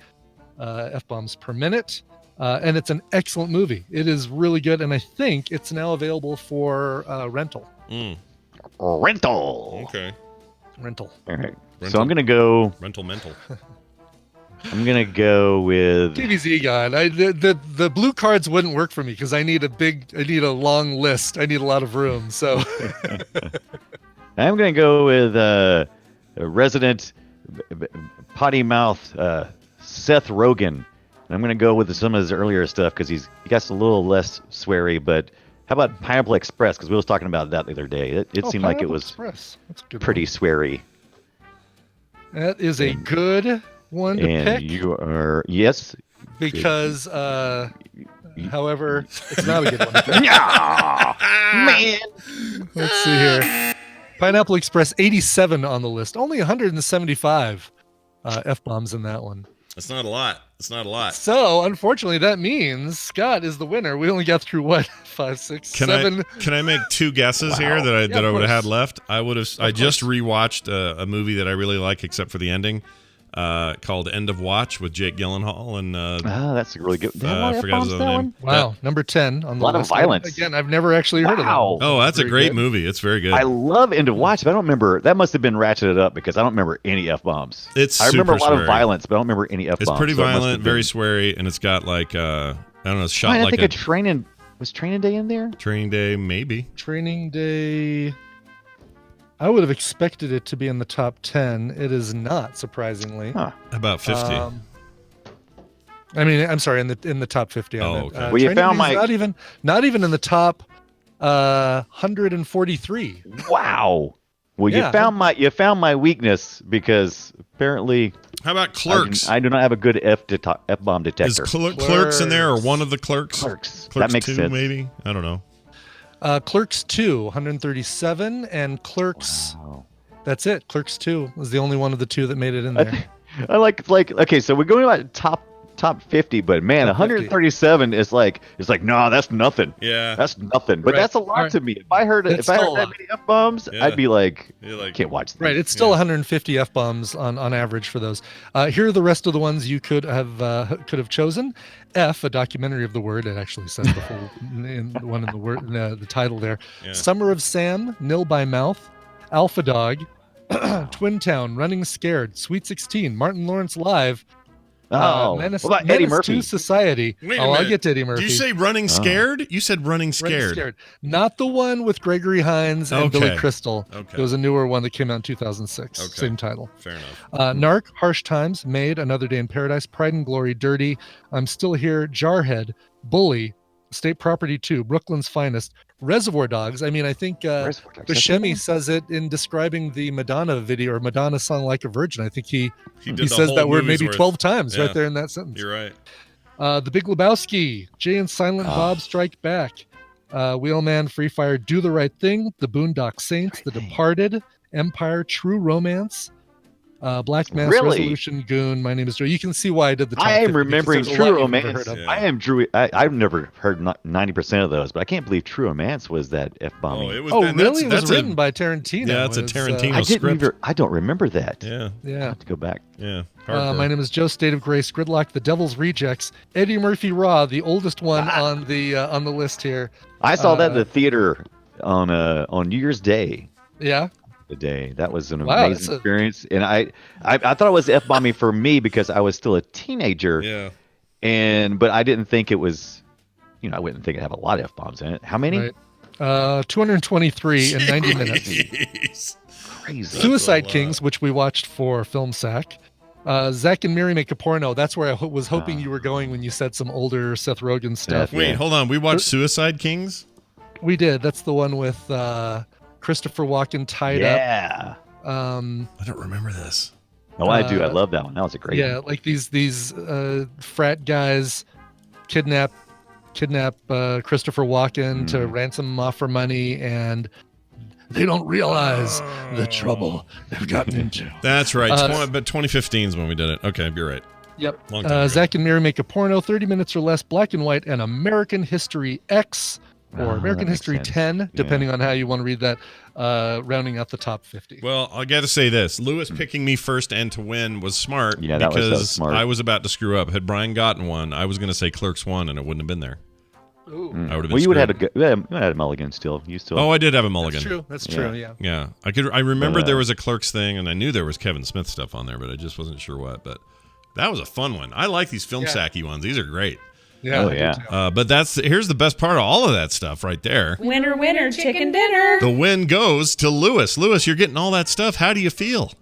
F bombs per minute, and it's an excellent movie. It is really good, and I think it's now available for rental. Mm, Rental. okay. Rental. All right. So Rental. I'm gonna go. Rental mental. I'm gonna go with. TVZ guy. The blue cards wouldn't work for me because I need a long list. I need a lot of room. So I'm gonna go with a resident potty mouth Seth Rogen. And I'm gonna go with some of his earlier stuff because he got a little less sweary. But how about Pineapple Express? Because we was talking about that the other day. It seemed like it Pineapple was Express. That's a good pretty sweary. one. That is a good one to And pick. you are yes. Because however it's not a good one to pick. Man. Let's see here. Pineapple Express 87 on the list, only 175 F-bombs in that one. It's not a lot. It's not a lot. So unfortunately that means Scott is the winner. We only got through what, 5, 6, Can 7. I make two guesses here that Yeah, I of would have had course. left? I just rewatched a movie that I really like except for the ending, called End of Watch with Jake Gyllenhaal and That's a really good. I forgot his other name. Wow, number 10 on the lot of list. violence. Again, I've never actually heard Wow. of that. Oh, that's a Very great good. movie. It's very good. I love End of Watch, but I don't remember. That must have been ratcheted up because I don't remember any F bombs. It's I remember a super lot sweary. of violence, but I don't remember any F bombs. It's pretty violent, very sweary, and it's got like I don't know, it's shot I like think a a training was Training Day in there. Training Day, maybe. Training Day. I would have expected it to be in the top 10. It is not, surprisingly. Huh. About 50. I mean, I'm sorry, in the top 50. Oh, I meant. okay. Well, you Training found Day's my- not even in the top 143. Wow. Well, Yeah. you found my weakness because apparently How about Clerks? I do not have a good F bomb Is detector. Clerks in there or one of the Clerks? Clerks. Clerks That makes 2, sense. maybe? I don't know. Clerks 2, 137, and Clerks. Wow. That's it. Clerks 2 was the only one of the two that made it in there. I like okay, so we're going about top 50, but man, Top 50. 137 is like no, that's nothing. Yeah. That's nothing. But Right. that's a lot Alright. to me. If I heard It's that still a lot. many F bombs, Yeah. I'd be like, You're like can't watch this. Right, it's still 150 F bombs on average for those. Here are the rest of the ones you could have chosen. F, a documentary of the word. It actually says the whole one in the word, the title there. Yeah. Summer of Sam, Nil by Mouth, Alpha Dog, Twin Town, Running Scared, Sweet 16, Martin Lawrence Live. Menace, what about Eddie Menace Murphy? to Society. Wait a I'll minute. get to Eddie Murphy. Did you say Running Scared? You said Running Running Scared. Not the one with Gregory Hines and Billy Okay. Crystal. Okay. It was a newer one that came out in 2006. Okay. Same title. Fair enough. Narc, Harsh Times, Made, Another Day in Paradise, Pride and Glory, Dirty, I'm Still Here, Jarhead, Bully, State Property 2, Brooklyn's Finest, Reservoir Dogs. I mean, I think Reservoir Dogs, that's Buscemi the says it in describing the Madonna video or Madonna song Like a Virgin. I think he did the says whole that word movie's maybe worth. 12 times Yeah. right there in that sentence. You're right. The Big Lebowski, Jay and Silent Bob Strike Back, Wheelman, Free Fire, Do the Right Thing, The Boondock Saints, The Departed, Empire, True Romance, Black Mass, Really? Resolution, Goon, My Name is Joe. You can see why I did the top I 50, am because remembering there's a lot True you've never Romance. heard of. Yeah. I am Drew. I've never heard 90% of those, but I can't believe True Romance was that F bombing. it was. Oh, and really? It was that's written a, by Tarantino. Yeah, it's a It's, Tarantino I didn't script. even. I don't remember that. Yeah, I Yeah. have to go back. yeah. My Hardcore. Name is Joe, State of Grace, Gridlock, The Devil's Rejects, Eddie Murphy Raw, the oldest one on the list here. I saw that in the theater on New Year's Day. Yeah. Today, that was an Wow, amazing experience, and I thought it was F bombing for me because I was still a teenager, Yeah. but I didn't think it was. I wouldn't think it'd have a lot of F bombs in it. How many? Right. 223 in 90 minutes. Jeez. Crazy. Suicide lot. Kings, which we watched for Film Sack. Zack and Miri Make a Porno. That's where I was hoping you were going when you said some older Seth Rogen stuff. Yeah. Wait, hold on. We watched Suicide Kings. We did. That's the one with Christopher Walken tied Yeah. up. I don't remember this. Oh, I do. I love that one. That was a great. Yeah, one. like these frat guys kidnap Christopher Walken to ransom him off for money, and they don't realize the trouble they've gotten into. That's right. Uh, But 2015 is when we did it. Okay, you're right. Yep. Long time ago. Zack and Miri Make a Porno, 30 minutes or less, Black and White, and American History X, or Oh, American that makes History sense. 10, Yeah. depending on how you want to read that, rounding out the top 50. Well, I got to say this: Lewis picking me first and to win was smart. Yeah, that was so because smart. I was about to screw up. Had Brian gotten one, I was going to say Clerks 1, and it wouldn't have been there. Ooh. I would have been. Well, you would have screwed. had a mulligan still. You still. Oh, I did have a mulligan. That's true. That's true, yeah. Yeah, I remembered there was a Clerks thing, and I knew there was Kevin Smith stuff on there, but I just wasn't sure what. But that was a fun one. I like these film sacky ones. These are great. Yeah. Oh, I do yeah. too. But here's the best part of all of that stuff right there. Winner, winner, chicken dinner. The win goes to Lewis. Lewis, you're getting all that stuff. How do you feel?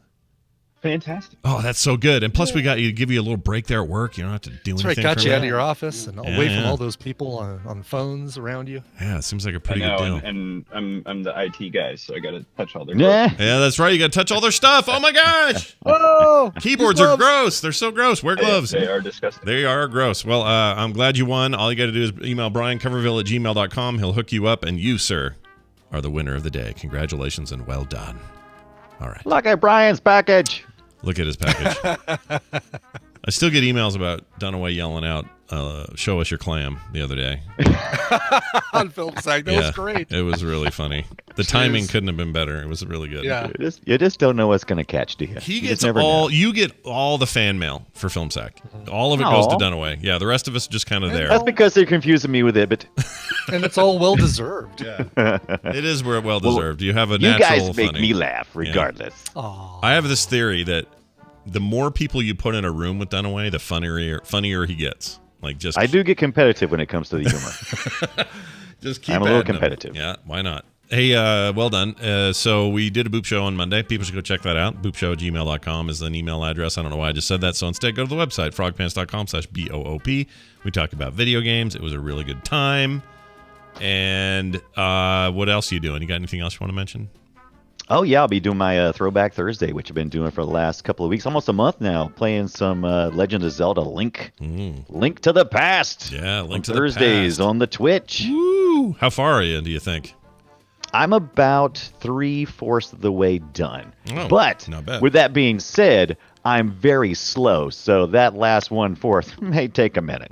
Fantastic. Oh, that's so good. And plus, we got you to give you a little break there at work. You don't have to do That's right. anything. Got for you a out of minute. your office and away from yeah. all those people on phones around you. Yeah, it seems like a I pretty know, good deal. and I'm the IT guy, so I got to touch all their. Yeah. Yeah, that's right. You got to touch all their stuff. Oh my gosh. Oh, Keyboards are gross. They're so gross. Wear gloves. They are disgusting. They are gross. Well, I'm glad you won. All you got to do is email briancoverville@gmail.com. He'll hook you up, and you, sir, are the winner of the day. Congratulations and well done. All right. Look at Brian's package. Look at his package. I still get emails about Dunaway yelling out, show us your clam the other day. on Film Sack. That was great. It was really funny. The timing couldn't have been better. It was really good. Yeah. You just don't know what's going to catch, do you? He You gets just never know. you get all the fan mail for Film Sack. All of it goes to Aw. Dunaway. Yeah, the rest of us are just kind of there. That's because they're confusing me with it, but And it's all well deserved. It is well deserved. You have a you natural guys make funny. me laugh regardless. Aw. I have this theory that the more people you put in a room with Dunaway, the funnier he gets. Like just I do get competitive when it comes to the humor. just keep I'm a little adding 'em. competitive. Yeah, why not? Hey, well done. So we did a Boop Show on Monday. People should go check that out. Boopshow@gmail.com is an email address. I don't know why I just said that. So instead, go to the website, frogpants.com/BOOP. We talked about video games. It was a really good time. And what else are you doing? You got anything else you want to mention? Oh, yeah, I'll be doing my Throwback Thursday, which I've been doing for the last couple of weeks, almost a month now, playing some Legend of Zelda Link to the Past. Yeah, Link on to the Thursdays Past. on the Twitch. Woo! How far are you, do you think? I'm about 3/4 of the way done. Oh, but not bad. with that being said, I'm very slow, so that last 1/4 may take a minute.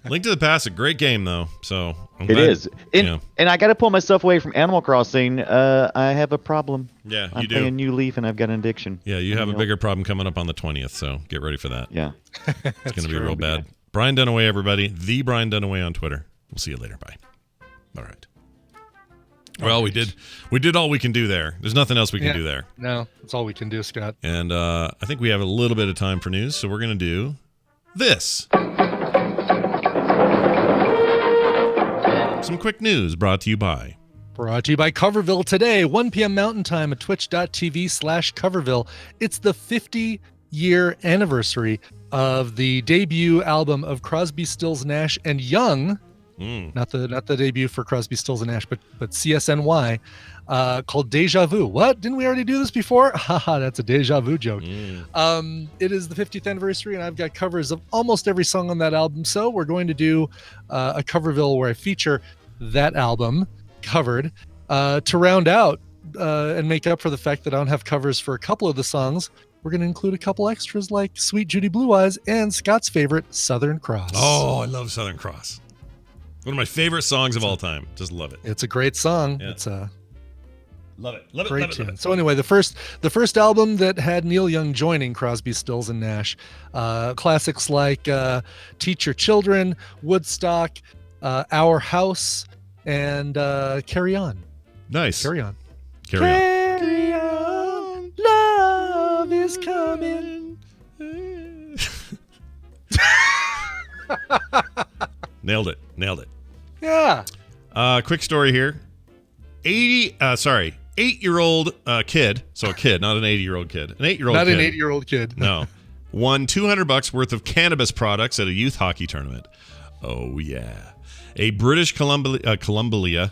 Link to the Past, a great game, though. So I'm It glad- is. And I got to pull myself away from Animal Crossing. I have a problem. Yeah, I'm you do. playing New Leaf, and I've got an addiction. Yeah, you have a bigger problem coming up on the 20th, so get ready for that. Yeah. It's going to be real bad. Brian Dunaway, everybody. The Brian Dunaway on Twitter. We'll see you later. Bye. All right. Well, we did all we can do there. There's nothing else we can do there. No, that's all we can do, Scott. And I think we have a little bit of time for news, so we're going to do this. Some quick news brought to you by Brought to you by Coverville today, 1 p.m. Mountain Time at twitch.tv/Coverville. It's the 50-year anniversary of the debut album of Crosby, Stills, Nash and Young. Not the debut for Crosby, Stills and Nash, but CSNY, called Deja Vu. What? Didn't we already do this before? Haha, that's a deja vu joke. It is the 50th anniversary, and I've got covers of almost every song on that album. So we're going to do a Coverville where I feature that album covered to round out and make up for the fact that I don't have covers for a couple of the songs, we're going to include a couple extras like Sweet Judy Blue Eyes and Scott's favorite, Southern Cross. Oh, I love Southern Cross. One of my favorite songs of all time. Just love it. It's a great song. Yeah. It's a Love it. Love it. great Love it. tune. Love it. So anyway, the first album that had Neil Young joining Crosby, Stills, and Nash. Classics like Teach Your Children, Woodstock, Our House, and Carry On. Nice. Carry On. Carry on. Carry on. Love is coming. Nailed it. Nailed it. Yeah. Quick story here. 8-year-old kid. So a kid, not an 80-year-old kid. An 8-year-old Not kid. an 8-year-old kid. No. Won $200 worth of cannabis products at a youth hockey tournament. Oh, yeah. A British Columbia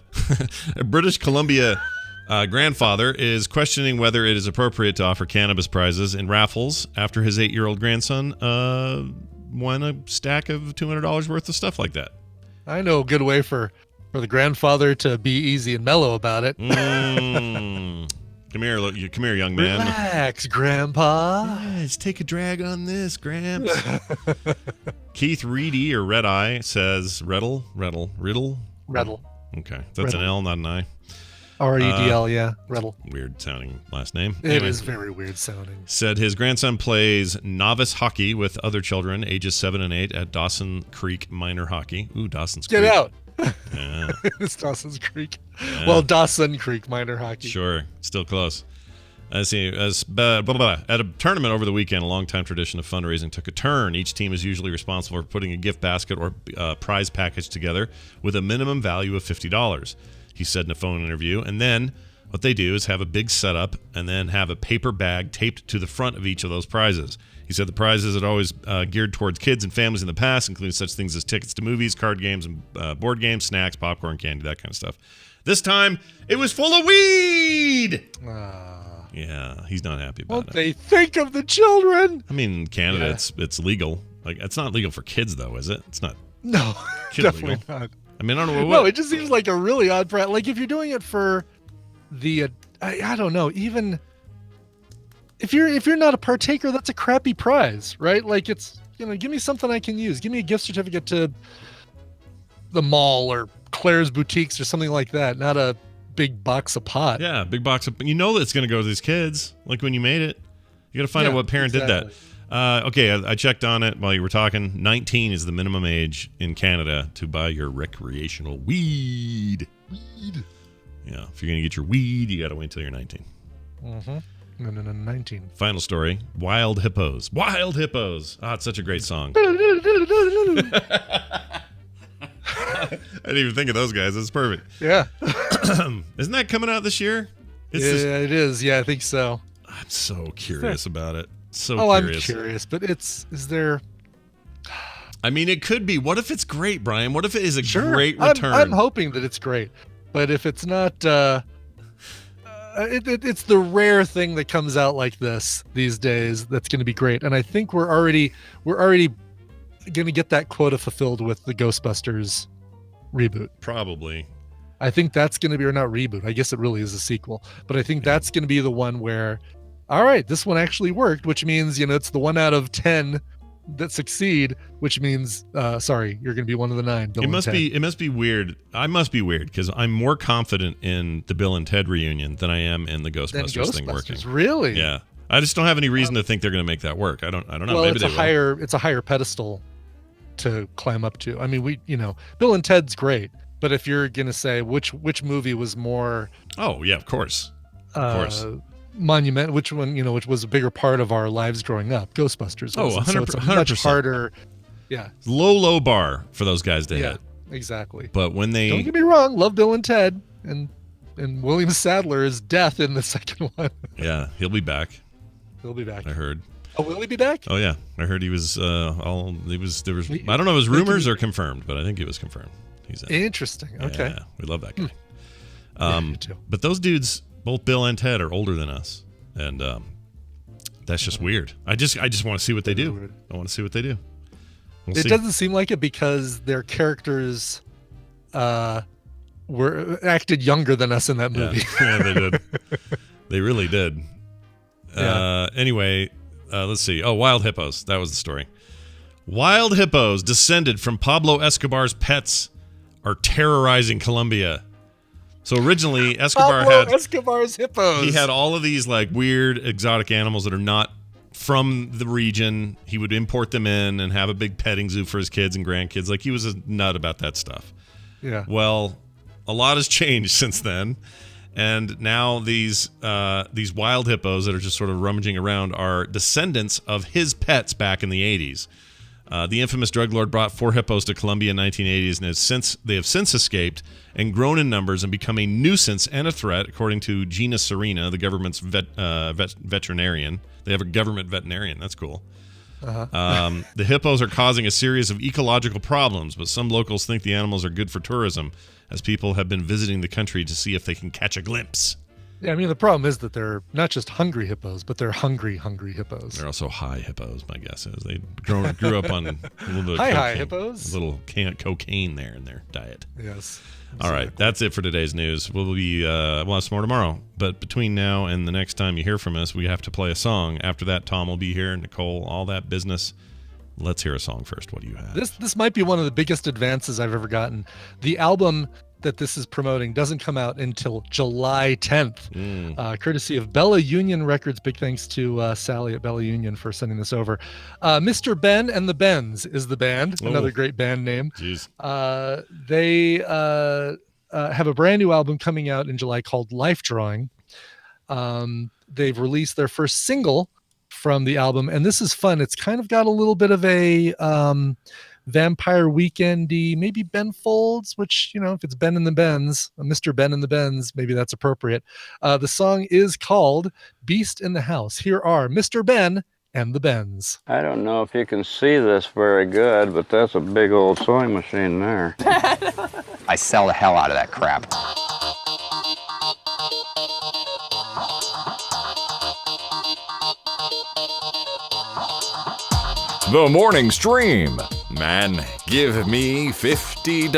grandfather is questioning whether it is appropriate to offer cannabis prizes in raffles after his 8-year-old grandson won a stack of $200 worth of stuff like that. I know a good way for the grandfather to be easy and mellow about it. Come here, young man. Relax, Grandpa. Let's take a drag on this, Gramps. Keith Reedy, or Red Eye, says Riddle. Okay, that's an L, not an I. R-E-D-L, yeah. Riddle. Weird sounding last name. It is very weird sounding. Said his grandson plays novice hockey with other children ages 7 and 8 at Dawson Creek Minor Hockey. Ooh, Dawson's Creek. Get out. Yeah. It's Dawson's Creek. Yeah. Well, Dawson Creek Minor Hockey. Sure, still close. At a tournament over the weekend, a long-time tradition of fundraising took a turn. Each team is usually responsible for putting a gift basket or prize package together with a minimum value of $50. He said in a phone interview. And then what they do is have a big setup and then have a paper bag taped to the front of each of those prizes. He said the prizes had always geared towards kids and families in the past, including such things as tickets to movies, card games, and board games, snacks, popcorn, candy, that kind of stuff. This time, it was full of weed! Yeah, he's not happy about What they think of the children? I mean, in Canada, it's legal. Like, it's not legal for kids, though, is it? It's not. No, kid definitely legal. not. I mean, I don't know No, it just seems like a really odd price. Like, if you're doing it for the, I don't know, even if you're not a partaker, that's a crappy prize, right? Like, it's, give me something I can use. Give me a gift certificate to the mall or Claire's Boutiques or something like that, not a big box of pot. Yeah, big box of. You know that it's going to go to these kids. Like when you made it, you got to find out what parent did that. Okay, I checked on it while you were talking. 19 is the minimum age in Canada to buy your recreational weed. Yeah, if you're going to get your weed, you got to wait until you're 19. Mm-hmm. No, 19. Final story: Wild Hippos. Wild Hippos. Ah, it's such a great song. I didn't even think of those guys. That's perfect. Yeah. Isn't that coming out this year? It is. Yeah, I think so. I'm so curious about it. So curious. I'm curious, but is there? I mean, it could be. What if it's great, Brian? What if it is a great return? I'm hoping that it's great, but if it's not, it's the rare thing that comes out like this these days that's going to be great. And I think we're already going to get that quota fulfilled with the Ghostbusters reboot. Probably. I think that's going to be, or not reboot. I guess it really is a sequel, but I think that's going to be the one where, all right, this one actually worked, which means, it's the 1 out of 10 that succeed, which means, sorry, you're going to be one of the 9. Bill it must be weird. I must be weird because I'm more confident in the Bill and Ted reunion than I am in the Ghostbusters thing working. Really? Yeah. I just don't have any reason to think they're going to make that work. I don't know. Well, maybe it's a higher pedestal to climb up to. I mean, Bill and Ted's great, but if you're going to say which movie was more, oh yeah, of course. Monument, which one, which was a bigger part of our lives growing up, Ghostbusters. Oh, 100%. So it's a much harder. Yeah. Low bar for those guys to hit. Exactly. But when they, don't get me wrong, love Bill and Ted, and William Sadler is death in the second one. Yeah, he'll be back. He'll be back. I heard. Oh, will he be back? Oh yeah, I heard he was. I don't know if it was rumors or confirmed, but I think it was confirmed. He's in. Interesting. Okay. Yeah, we love that guy. Me too. But those dudes, both Bill and Ted, are older than us, and that's just weird. I just want to see what they do. Weird. I want to see what they do. We'll it see. doesn't seem like it because their characters, were acted younger than us in that movie. Yeah, they did. They really did. Yeah. Anyway, let's see. Oh, wild hippos. That was the story. Wild hippos descended from Pablo Escobar's pets are terrorizing Colombia. So originally, Escobar's hippos. He had all of these like weird exotic animals that are not from the region. He would import them in and have a big petting zoo for his kids and grandkids. Like he was a nut about that stuff. Yeah. Well, a lot has changed since then. And now these wild hippos that are just sort of rummaging around are descendants of his pets back in the 80s. The infamous drug lord brought 4 hippos to Colombia in the 1980s, and they have since escaped and grown in numbers and become a nuisance and a threat, according to Gina Serena, the government's veterinarian. They have a government veterinarian. That's cool. The hippos are causing a series of ecological problems, but some locals think the animals are good for tourism, as people have been visiting the country to see if they can catch a glimpse. Yeah, I mean, the problem is that they're not just hungry hippos, but they're hungry hippos. They're also high hippos, my guess is. They grew up on a little bit of high hippos. A little cocaine there in their diet. Yes. All right, that's it for today's news. We'll have some more tomorrow. But between now and the next time you hear from us, we have to play a song. After that, Tom will be here, Nicole, all that business. Let's hear a song first. What do you have? This might be one of the biggest advances I've ever gotten. The album that this is promoting doesn't come out until July 10th, courtesy of Bella Union Records. Big thanks to Sally at Bella Union for sending this over. Mr. Ben and the Bens is the band, another great band name. Jeez. They have a brand new album coming out in July called Life Drawing. They've released their first single from the album, and this is fun. It's kind of got a little bit of a Vampire Weekend-y, maybe Ben Folds, which, if it's Ben and the Bens, Mr. Ben and the Bens, maybe that's appropriate. The song is called Beast in the House. Here are Mr. Ben and the Bens. I don't know if you can see this very good, but that's a big old sewing machine there. I sell the hell out of that crap. The Morning Stream. Man, give me $50.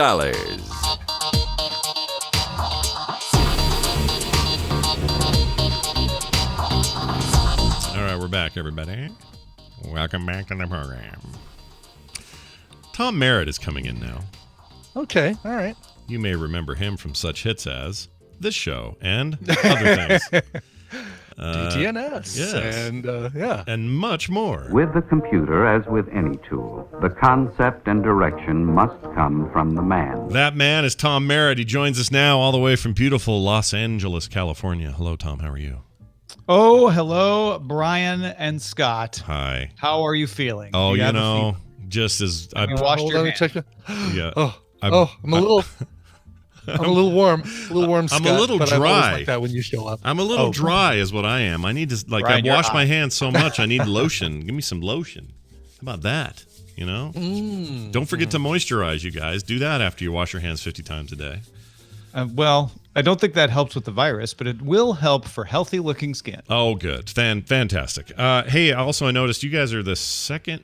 All right, we're back, everybody. Welcome back to the program. Tom Merritt is coming in now. Okay, all right. You may remember him from such hits as this show and other things. DTNS. Yes. And and much more. With the computer, as with any tool, the concept and direction must come from the man. That man is Tom Merritt. He joins us now all the way from beautiful Los Angeles, California. Hello, Tom. How are you? Oh, hello, Brian and Scott. Hi. How are you feeling? Oh, just as I washed your hands. Yeah. I'm a little. I'm a little warm, Scott, I'm a little but dry. I'm always like that when you show up. I'm a little dry is what I am. I need to, Brian, I wash my hands so much. I need lotion. Give me some lotion. How about that? Don't forget to moisturize, you guys. Do that after you wash your hands 50 times a day. Well, I don't think that helps with the virus, but it will help for healthy-looking skin. Oh, good. Fantastic. Hey, also, I noticed you guys are the second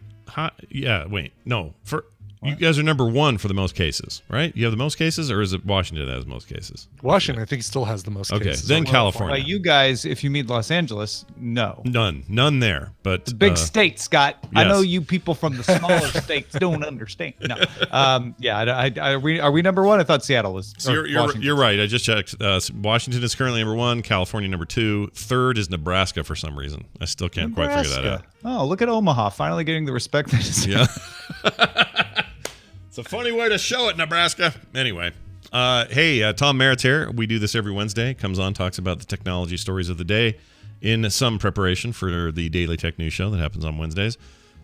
you guys are number 1 for the most cases, right? You have the most cases, or is it Washington that has the most cases? Washington, I think, still has the most cases. Okay, then California. You guys, if you mean Los Angeles, no. None there. But it's a big state, Scott. Yes. I know you people from the smaller states don't understand. No. Are we number 1? I thought Seattle was. So you're right. I just checked. Washington is currently number 1. California number 2. Third is Nebraska for some reason. I still can't quite figure that out. Oh, look at Omaha finally getting the respect that is. Yeah. It's a funny way to show it, Nebraska. Anyway, hey, Tom Merritt's here. We do this every Wednesday. Comes on, talks about the technology stories of the day in some preparation for the Daily Tech News Show that happens on Wednesdays.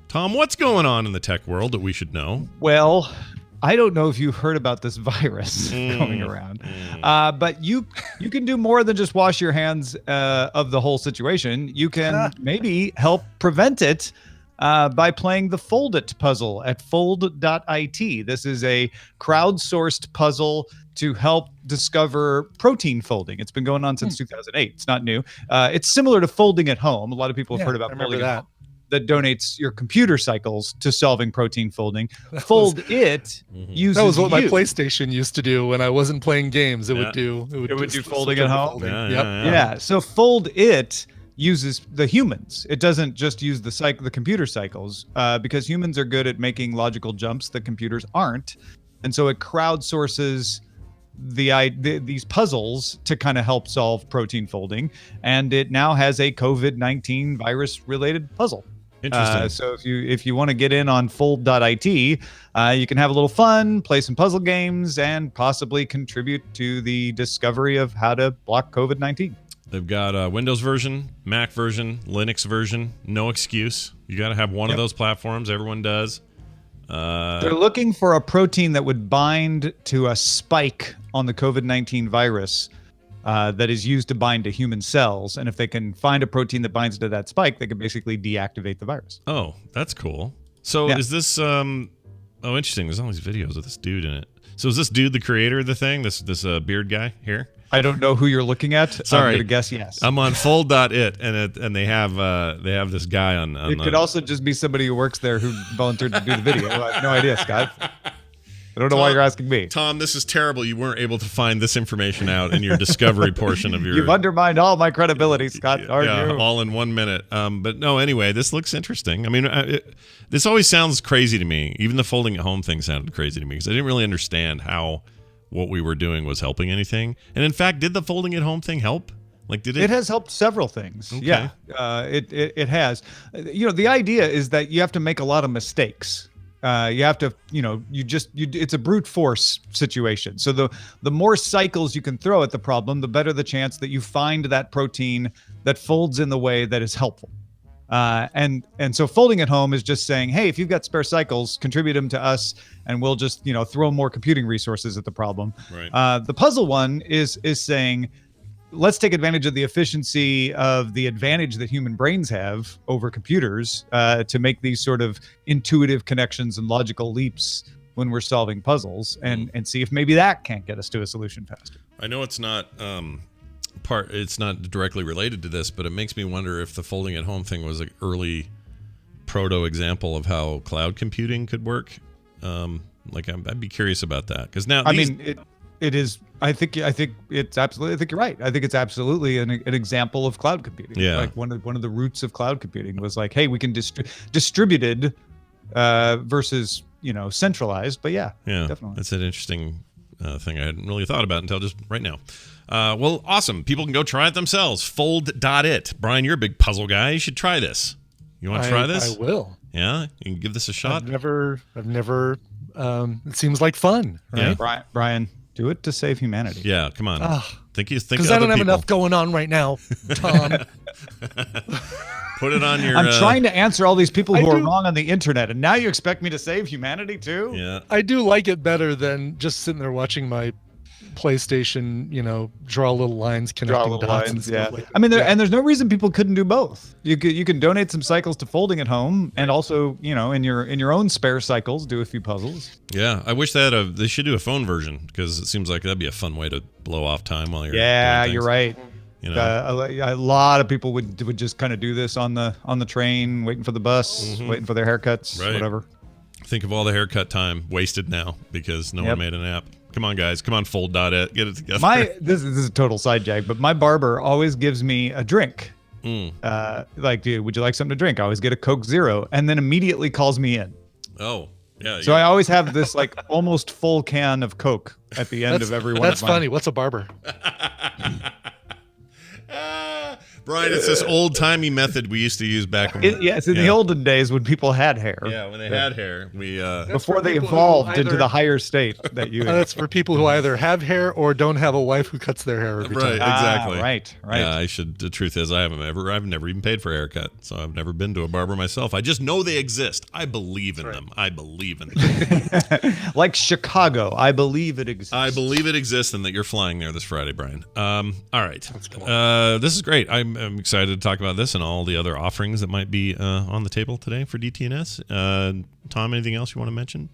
Tom, what's going on in the tech world that we should know? Well, I don't know if you heard about this virus going around, but you can do more than just wash your hands of the whole situation. You can maybe help prevent it by playing the Fold It puzzle at fold.it. This is a crowdsourced puzzle to help discover protein folding. It's been going on since 2008. It's not new. It's similar to folding at home. A lot of people have heard about folding at home. that donates your computer cycles to solving protein folding. Fold It uses That was what my you. PlayStation used to do when I wasn't playing games. It would do folding at home. Yep. So Fold It uses the humans. It doesn't just use the computer cycles because humans are good at making logical jumps that computers aren't, and so it crowdsources these puzzles to kind of help solve protein folding, and it now has a COVID-19 virus related puzzle. Interesting. So if you want to get in on Fold.it, you can have a little fun, play some puzzle games, and possibly contribute to the discovery of how to block COVID-19. They've got a Windows version, Mac version, Linux version. No excuse. You got to have one of those platforms. Everyone does. They're looking for a protein that would bind to a spike on the COVID-19 virus that is used to bind to human cells. And if they can find a protein that binds to that spike, they can basically deactivate the virus. Oh, that's cool. So is this interesting. There's all these videos of this dude in it. So is this dude the creator of the thing? This beard guy here? I don't know who you're looking at. Sorry. I'm gonna guess yes. I'm on Fold.it, and they have this guy on it could also just be somebody who works there who volunteered to do the video. I have no idea, Scott. I don't know why you're asking me. Tom, this is terrible. You weren't able to find this information out in your discovery portion of your... You've undermined all my credibility, Scott. Aren't you? All in 1 minute. But no, anyway, this looks interesting. I mean, this always sounds crazy to me. Even the folding at home thing sounded crazy to me because I didn't really understand how what we were doing was helping anything. And in fact, did the folding at home thing help? Like, did it? It has helped several things. Okay. Yeah, it has. The idea is that you have to make a lot of mistakes. You have to, it's a brute force situation. So the more cycles you can throw at the problem, the better the chance that you find that protein that folds in the way that is helpful. And so folding at home is just saying, hey, if you've got spare cycles, contribute them to us, and we'll just, throw more computing resources at the problem. Right. The puzzle one is saying, let's take advantage of the efficiency of the advantage that human brains have over computers to make these sort of intuitive connections and logical leaps when we're solving puzzles, and see if maybe that can't get us to a solution faster. I know it's not it's not directly related to this, but it makes me wonder if the folding at home thing was an early proto example of how cloud computing could work. I'd be curious about that because now it is. I think it's absolutely. I think you're right. I think it's absolutely an example of cloud computing. Yeah. Like one of the roots of cloud computing was like, hey, we can distributed versus centralized. But yeah, definitely. That's an interesting thing I hadn't really thought about until just right now. Well, awesome. People can go try it themselves. Fold.it. Brian, you're a big puzzle guy. You should try this. You want to try this? I will. Yeah, you can give this a shot. I've never. It seems like fun, right? Yeah. Brian, do it to save humanity. Yeah, come on. Think because I don't have enough going on right now, Tom. Put it on your. I'm trying to answer all these people who are wrong on the internet, and now you expect me to save humanity too? Yeah. I do like it better than just sitting there watching my PlayStation, draw little lines, connecting dots and stuff like that. I mean, there's no reason people couldn't do both. You can donate some cycles to folding at home, and also, in your own spare cycles, do a few puzzles. Yeah, I wish they should do a phone version because it seems like that'd be a fun way to blow off time while you're. Yeah, doing you're right. A lot of people would just kind of do this on the train, waiting for the bus, waiting for their haircuts, whatever. Think of all the haircut time wasted now because no one made an app. Come on, guys. Come on, Fold.it. Get it together. This is a total side jag, but my barber always gives me a drink. Dude, would you like something to drink? I always get a Coke Zero, and then immediately calls me in. Oh, yeah. So I always have this almost full can of Coke at the end of every one. That's funny. What's a barber? Brian, it's this old-timey method we used to use back when... Yes, in the olden days when people had hair. Yeah, when they had hair. Before they evolved into the higher state that you... That's for people who either have hair or don't have a wife who cuts their hair every time. Exactly. Right. Yeah, the truth is I've never even paid for a haircut, so I've never been to a barber myself. I just know they exist. I believe in them. I believe in them. Like Chicago, I believe it exists. I believe it exists and that you're flying there this Friday, Brian. All right. This is great. I'm excited to talk about this and all the other offerings that might be on the table today for DTNS. Tom, anything else you want to mention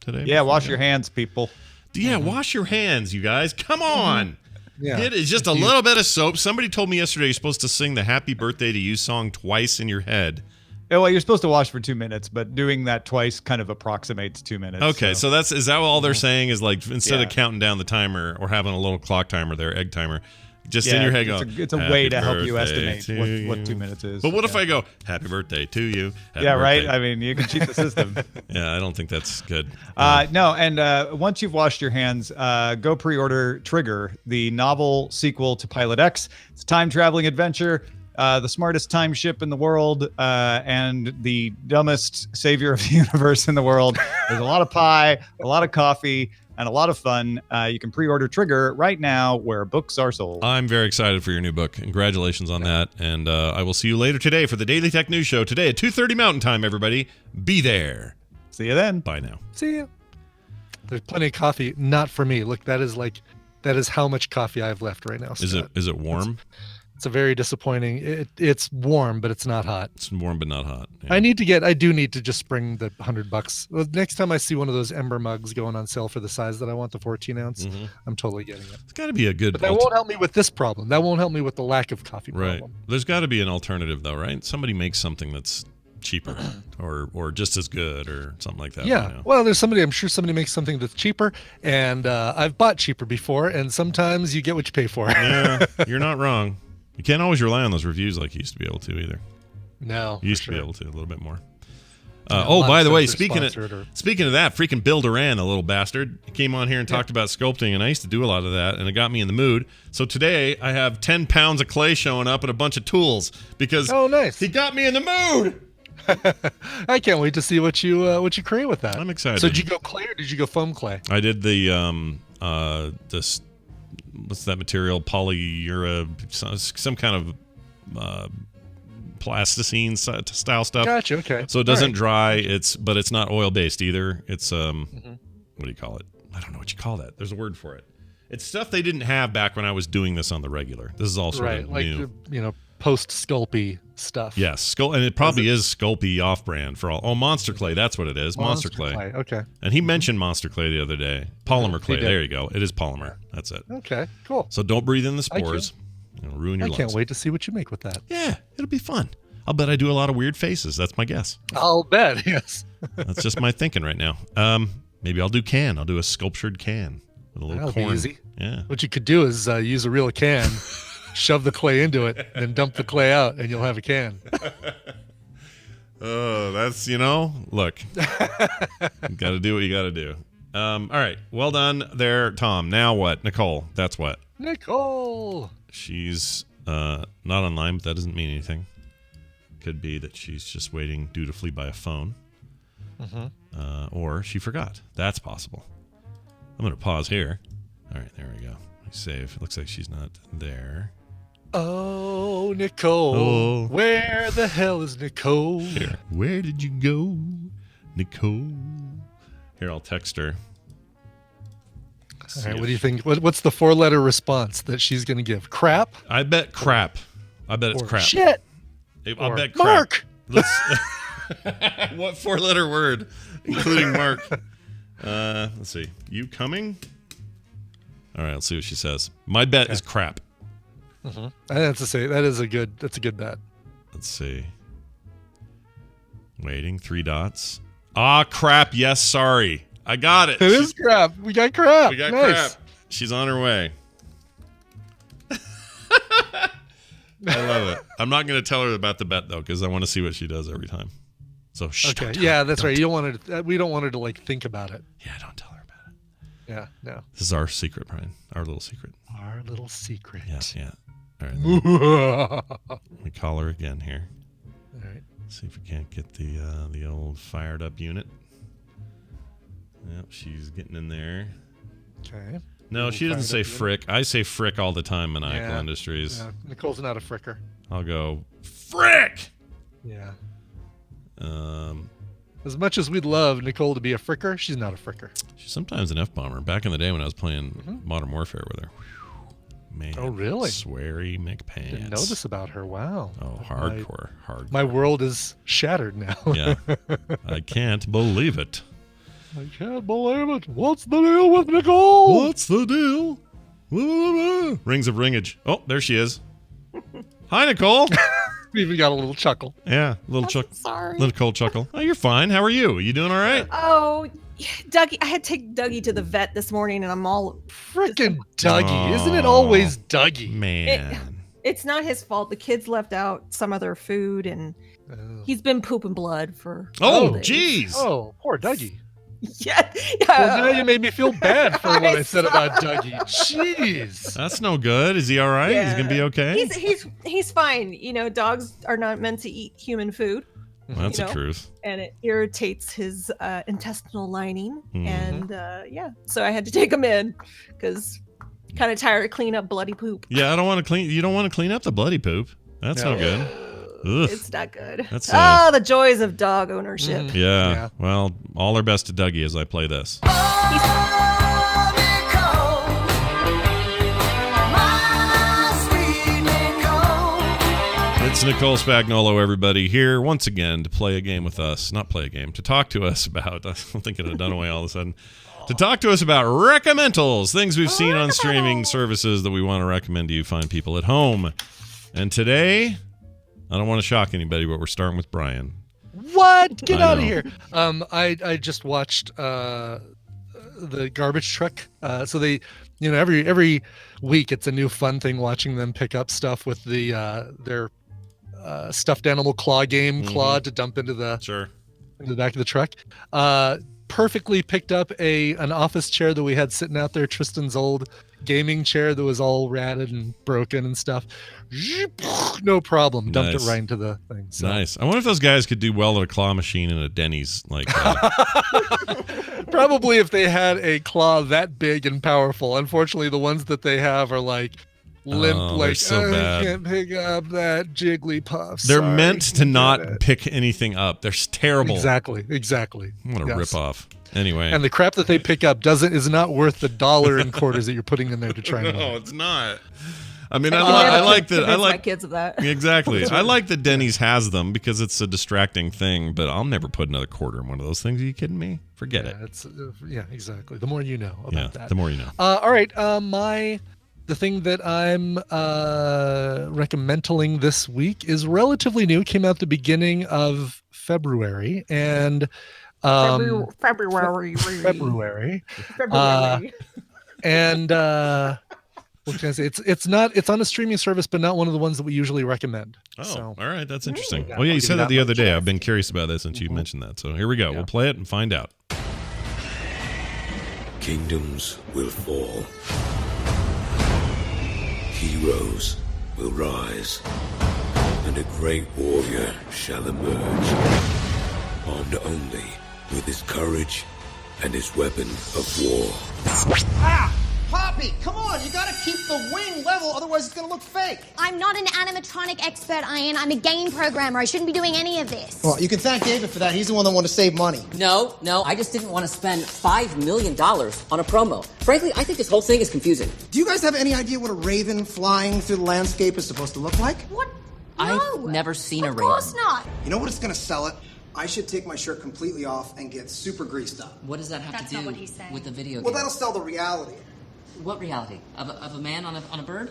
today? Yeah, wash your hands, people. Yeah, wash your hands, you guys. Come on. Yeah. It is just a little bit of soap. Somebody told me yesterday you're supposed to sing the Happy Birthday to You song twice in your head Well, you're supposed to wash for 2 minutes, but doing that twice kind of approximates 2 minutes. Okay, so is that all they're saying is like instead Yeah. of counting down the timer or having a little clock timer there, egg timer, just in your head going, it's a way to help you "Happy estimate birthday what to 2 minutes is. But what if I go, happy birthday to you? Happy Yeah, right. birthday." I mean, you can cheat the system. Yeah, I don't think that's good. No, and once you've washed your hands, go pre-order Trigger, the novel sequel to Pilot X. It's a time-traveling adventure, the smartest time ship in the world, and the dumbest savior of the universe in the world. There's a lot of pie, a lot of coffee, and a lot of fun. You can pre-order Trigger right now where books are sold. I'm very excited for your new book. Congratulations on that. And I will see you later today for the Daily Tech News Show. Today at 2:30 Mountain Time, everybody. Be there. See you then. Bye now. See ya. There's plenty of coffee. Not for me. Look, that is how much coffee I have left right now. Scott. Is it warm? It's a very disappointing. It's warm, but it's not hot. It's warm but not hot. Yeah. I do need to just spring the $100. Well, next time I see one of those Ember mugs going on sale for the size that I want, the 14 ounce, I'm totally getting it. It's got to be a good. But that won't help me with this problem. That won't help me with the lack of coffee Right. problem. There's got to be an alternative though, right? Somebody makes something that's cheaper or just as good or something like that. Yeah. you know? Well, I'm sure somebody makes something that's cheaper, and I've bought cheaper before, and sometimes you get what you pay for. Yeah, you're not wrong. You can't always rely on those reviews like you used to be able to either. No. You used to be able to a little bit more. Yeah, By the way, Monsters speaking sponsored of that, freaking Bill Duran, the little bastard, he came on here and talked about sculpting, and I used to do a lot of that, and it got me in the mood. So today I have 10 pounds of clay showing up and a bunch of tools because nice. He got me in the mood. I can't wait to see what you create with that. I'm excited. So did you go clay or did you go foam clay? I did the this what's that material, polyura, some kind of plasticine style stuff. Gotcha. Okay. So it doesn't dry. But it's not oil based either. It's what do you call it? I don't know what you call that. There's a word for it. It's stuff they didn't have back when I was doing this on the regular. This is all sort of like new. Post Sculpey stuff. Yes, and it probably is Sculpey off-brand for all. Oh, Monster Clay, that's what it is. Monster Clay. Okay. And he mentioned Monster Clay the other day. Polymer clay. did. There you go. It is polymer. That's it. Okay. Cool. So don't breathe in the spores. It'll ruin your I lungs. can't wait to see what you make with that. Yeah, it'll be fun. I'll bet I do a lot of weird faces. That's my guess. I'll bet. Yes. That's just my thinking right now. Maybe I'll do can. I'll do a sculptured can with a little That'll corn. be easy. Yeah. What you could do is use a real can, shove the clay into it, then dump the clay out, and you'll have a can. Oh, that's, look. You got to do what you got to do. All right. Well done there, Tom. Now what? Nicole. That's what. Nicole. She's not online, but that doesn't mean anything. Could be that she's just waiting dutifully by a phone. Or she forgot. That's possible. I'm going to pause here. All right, there we go. Save. It looks like she's not there. Oh, Nicole. Oh. Where the hell is Nicole? Here. Where did you go, Nicole? Here, I'll text her. All right, what do you think? What's the 4-letter response that she's going to give? Crap? I bet crap. I bet it's Or crap. shit? I'll Or bet crap. Mark? Let's what 4-letter word, including Mark? Let's see. You coming? All right, let's see what she says. My bet is crap. I have to say that's a good bet. Let's see. Waiting, 3 dots. Ah, crap. Yes, sorry. I got it. It is crap. We got crap. We got nice. crap. She's on her way. I love it. I'm not going to tell her about the bet though, because I want to see what she does every time. So Okay. Yeah, that's right. You don't want her. We don't want her to think about it. Yeah, don't tell her about it. Yeah. No. This is our secret, Brian. Our little secret. Our little secret. Yeah. All right. Let me call her again here. All right. See if we can't get the old fired up unit. Yep, she's getting in there. Okay. No, she doesn't say frick. I say frick all the time, Maniacal Yeah. Industries. Yeah. Nicole's not a fricker. I'll go frick. Yeah. Um, As much as we'd love Nicole to be a fricker, she's not a fricker. she's sometimes an F-bomber. Back in the day when I was playing Modern Warfare with her. Whew, man. Oh, really? Sweary McPants. Didn't know this about her. Wow. Oh, hardcore. Hardcore. My world is shattered now. Yeah. I can't believe it. I can't believe it. What's the deal with Nicole? What's the deal? Rings of ringage. Oh, there she is. Hi, Nicole. Even got a little chuckle. Yeah, little sorry. little cold chuckle. Oh, you're fine. How are you? You doing all right? Oh, Dougie, I had to take Dougie to the vet this morning, and I'm all freaking Dougie. Isn't it always Dougie? Man. It's not his fault. The kids left out some of their food, and he's been pooping blood for. Oh, days. jeez. Oh, poor Dougie. Yeah. Well, now you made me feel bad for what I said about Dougie. Jeez. That's no good. Is he all right? He's gonna be okay. He's fine. You know, dogs are not meant to eat human food. Well, that's the truth. And it irritates his intestinal lining, Mhm. and so I had to take him in because kind of tired of cleaning up bloody poop. Yeah, I don't want to clean. You don't want to clean up the bloody poop. That's no good. Ugh. It's not good. That's the joys of dog ownership. Yeah. Well, all our best to Dougie as I play this. It's Nicole Spagnuolo, everybody, here once again to play a game with us. Not play a game, to talk to us about. I'm thinking of Dunaway all of a sudden. To talk to us about recommendals, things we've seen on streaming services that we want to recommend to you fine people at home. And today, I don't want to shock anybody, but we're starting with Brian. What? Get I out of know. here. I just watched the garbage truck. So they, every week it's a new fun thing watching them pick up stuff with their stuffed animal claw game, claw to dump into the back of the truck. Perfectly picked up an office chair that we had sitting out there, Tristan's old gaming chair that was all ratted and broken and stuff. No problem. Dumped Nice. it right into the thing. So. Nice. I wonder if those guys could do well at a claw machine in a Denny's. Like, Probably if they had a claw that big and powerful. Unfortunately, the ones that they have are like limp, Oh, they're like so bad. I can't pick up that Jigglypuff. they're Sorry, meant to can't not get it." pick anything up. They're terrible. Exactly. What a Yes. ripoff. Anyway. And the crap that they pick up is not worth the dollar and quarters that you're putting in there to try and No, it's not. I mean, I I like that. I convince my like kids of that. Exactly. I like that Denny's has them because it's a distracting thing, but I'll never put another quarter in one of those things. Are you kidding me? Forget it. It's exactly. The more you know about Yeah, that. the more you know. All right. The thing that I'm recommending this week is relatively new. Came out the beginning of February, and February. And what can I say? It's on a streaming service, but not one of the ones that we usually recommend. Oh, So, all right. That's interesting. Yeah, Oh, yeah, I'll you give said you that the that other much. day. I've been curious about this since you mentioned that. So here we go. We'll play it and find out. Kingdoms will fall. Heroes will rise. And a great warrior shall emerge. Armed only with his courage and his weapon of war. Ah! Poppy, come on, you gotta keep the wing level, otherwise it's gonna look fake. I'm not an animatronic expert, Ian. I'm a game programmer. I shouldn't be doing any of this. Well, you can thank David for that. He's the one that wanted to save money. No, I just didn't want to spend $5 million on a promo. Frankly, I think this whole thing is confusing. Do you guys have any idea what a raven flying through the landscape is supposed to look like? What? I've never seen a Of raven. course not. You know what it's gonna sell it? I should take my shirt completely off and get super greased up. What does that have That's to not do what he said. with the video game? Well, that'll sell the reality. What reality? Of a man on a bird?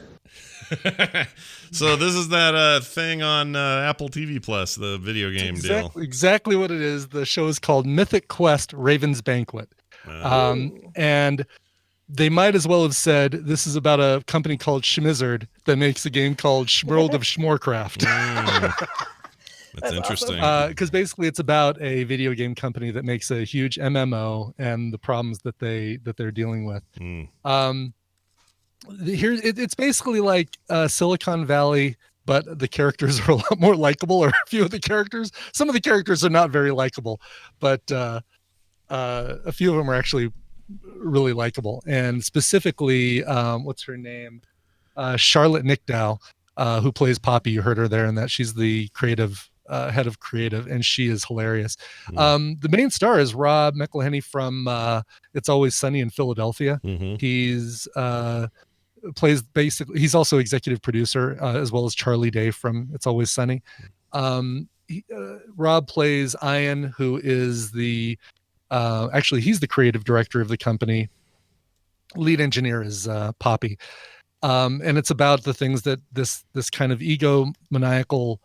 So this is that thing on Apple TV Plus, the video game deal. Exactly what it is. The show is called Mythic Quest: Raven's Banquet, and they might as well have said this is about a company called Schmizzard that makes a game called World of Schmorcraft. That's interesting. Because basically, it's about a video game company that makes a huge MMO and the problems that they're dealing with. It's basically like Silicon Valley, but the characters are a lot more likable. Or a few of the characters. Some of the characters are not very likable, but a few of them are actually really likable. And specifically, what's her name? Charlotte Nickdow, who plays Poppy. You heard her there, and that she's the creative. Head of creative, and she is hilarious. The main star is Rob McElhenney from It's Always Sunny in Philadelphia. He's he's also executive producer as well as Charlie Day from It's Always Sunny. Rob plays Ian, who is actually he's the creative director of the company. Lead engineer is Poppy, and it's about the things that this kind of egomaniacal